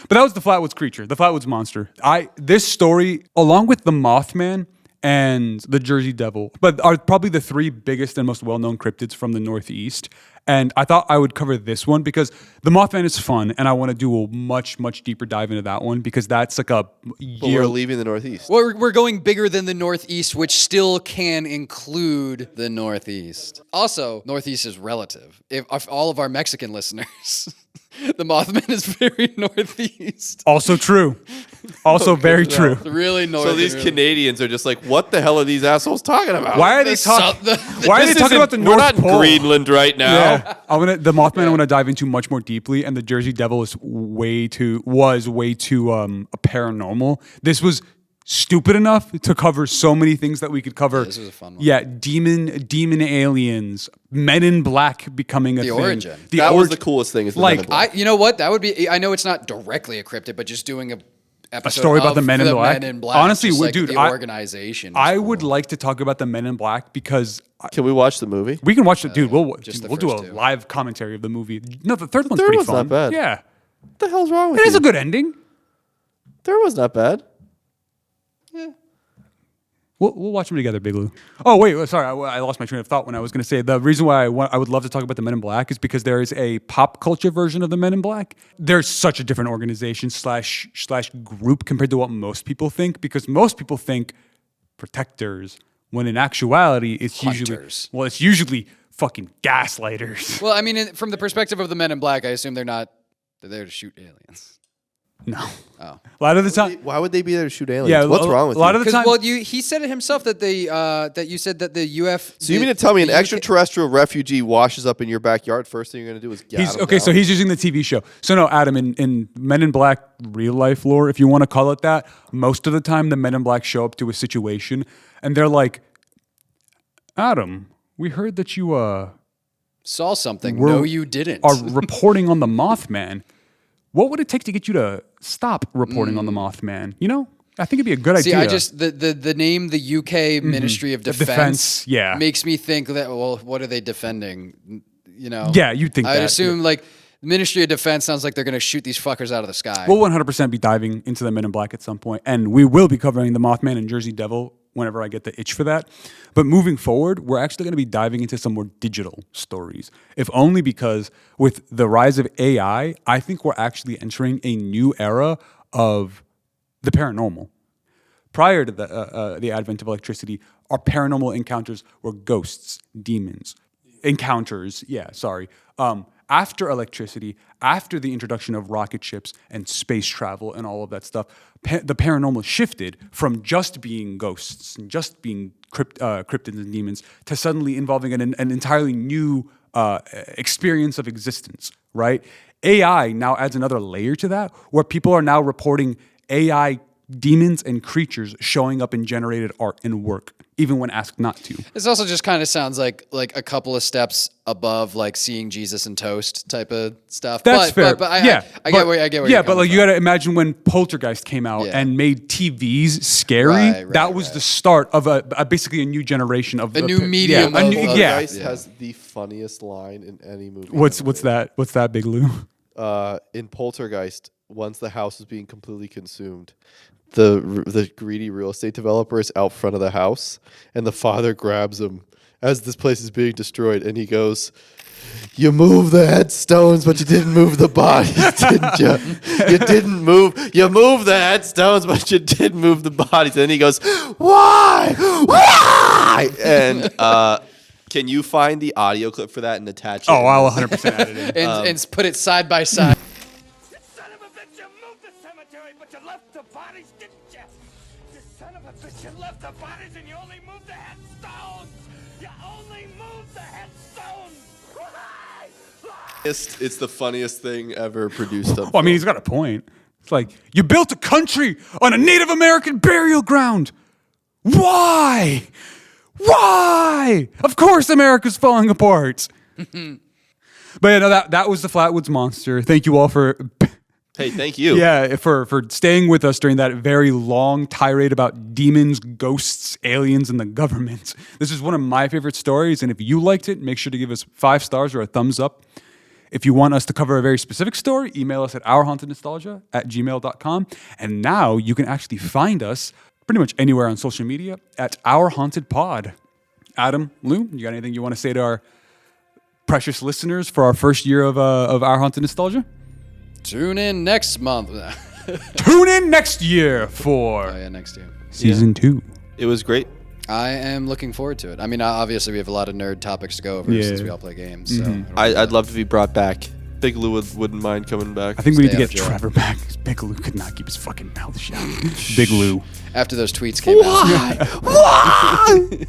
that was the Flatwoods creature, the Flatwoods Monster. This story, along with the Mothman and the Jersey Devil, but are probably the three biggest and most well-known cryptids from the Northeast. And I thought I would cover this one because the Mothman is fun, and I want to do a much, much deeper dive into that one because that's like a But year. we're leaving the Northeast. Well, we're going bigger than the Northeast, which still can include the Northeast. Also, Northeast is relative. If all of our Mexican listeners, the Mothman is very Northeast. Also true. Also very true. Really north. So these Canadians are just like, what the hell are these assholes talking about? Why are they talking? Why are they talking about the We're North not in Pole? Greenland right now. Yeah, the Mothman I want to dive into much more deeply, and the Jersey Devil is way too paranormal. This was stupid enough to cover so many things that we could cover. Yeah, this was a fun one. Yeah, demon aliens, Men in Black becoming a thing. Origin. That was the coolest thing. Is the Like, Men in Black. You know what? That would be. I know it's not directly a cryptid, but just doing a story about the Men in Black. Honestly, just like dude, the organization. I would like to talk about the Men in Black because Can we watch the movie? we can watch it, dude. We'll just the do a first two. live commentary of the movie. No, the third one's Third pretty one's fun. not bad. Yeah, What the hell's wrong with it you? is a good ending. Third one's not bad. We'll watch them together, Big Lou. Oh, wait, sorry. I lost my train of thought when I was going to say the reason why I would love to talk about the Men in Black is because there is a pop culture version of the Men in Black. There's such a different organization slash group compared to what most people think, because most people think protectors, when in actuality, it's Hunters. usually fucking gaslighters. Well, I mean, from the perspective of the Men in Black, I assume they're there to shoot aliens. No. Oh. A lot of the time. Why would they be there to shoot aliens? Yeah, What's wrong with a lot you? of the time. Well, he said it himself that that you said that the UF. So you mean to tell me an extraterrestrial refugee washes up in your backyard? First thing you're going to do is get him Okay, down? so he's using the TV show. So no, Adam, in Men in Black real life lore, if you want to call it that, most of the time the Men in Black show up to a situation and they're like, Adam, we heard that you saw something. We're- No, you didn't. are reporting on the Mothman. What would it take to get you to stop reporting on the Mothman? You know, I think it'd be a good See, idea. I just the name the UK Ministry of Defense, yeah. makes me think that what are they defending? You know, Yeah, you'd think I'd that. assume like the Ministry of Defense sounds like they're going to shoot these fuckers out of the sky. We'll 100% be diving into the Men in Black at some point, and we will be covering the Mothman and Jersey Devil whenever I get the itch for that. But moving forward, we're actually going to be diving into some more digital stories, if only because with the rise of AI, I think we're actually entering a new era of the paranormal. Prior to the advent of electricity, our paranormal encounters were ghosts, demons, encounters. Yeah, sorry. After electricity, after the introduction of rocket ships and space travel and all of that stuff, the paranormal shifted from just being ghosts and just being cryptids and demons to suddenly involving an entirely new experience of existence, right? AI now adds another layer to that, where people are now reporting AI demons and creatures showing up in generated art and work, even when asked not to. This also just kind of sounds like a couple of steps above like seeing Jesus and toast type of stuff. That's fair. But I get where yeah, you're but like coming you got to imagine when Poltergeist came out Yeah. and made TVs scary. Right, that was the start of basically a new generation of A new medium Yeah, of- Poltergeist has the funniest line in any movie. What's that? What's that, Big Lou? In Poltergeist, once the house is being completely consumed, the greedy real estate developer is out front of the house, and the father grabs him as this place is being destroyed, and he goes, "You moved the headstones, but you didn't move the bodies, didn't you? You moved the headstones, but you didn't move the bodies." And then he goes, "Why? Why?" And can you find the audio clip for that and attach it? Oh, I'll 100% add it in. and put it side by side. You son of a bitch, you moved the cemetery, but you left the bodies, didn't you? You son of a bitch, you left the bodies and you only moved the headstones! You only moved the headstones! Why? It's the funniest thing ever produced. Well, I mean, he's got a point. It's like, you built a country on a Native American burial ground. Why? Why? Of course America's falling apart. But yeah, no, that was the Flatwoods Monster. Thank you all for Hey, thank you. for staying with us during that very long tirade about demons, ghosts, aliens, and the government. This is one of my favorite stories, and if you liked it, make sure to give us 5 stars or a thumbs up. If you want us to cover a very specific story, email us at ourhauntednostalgia@gmail.com. And now you can actually find us pretty much anywhere on social media at Our Haunted Pod. Adam, Lou, you got anything you want to say to our precious listeners for our first year of Our Haunted Nostalgia? Tune in next month. Tune in next year for Next year. season 2. It was great. I am looking forward to it. I mean, obviously we have a lot of nerd topics to go over since we all play games. So I'd love to be brought back. Big Lou wouldn't mind coming back. I think we need to Stay get out of jail. Trevor back. 'Cause Big Lou could not keep his fucking mouth shut. Big Lou. after those tweets came out. Why?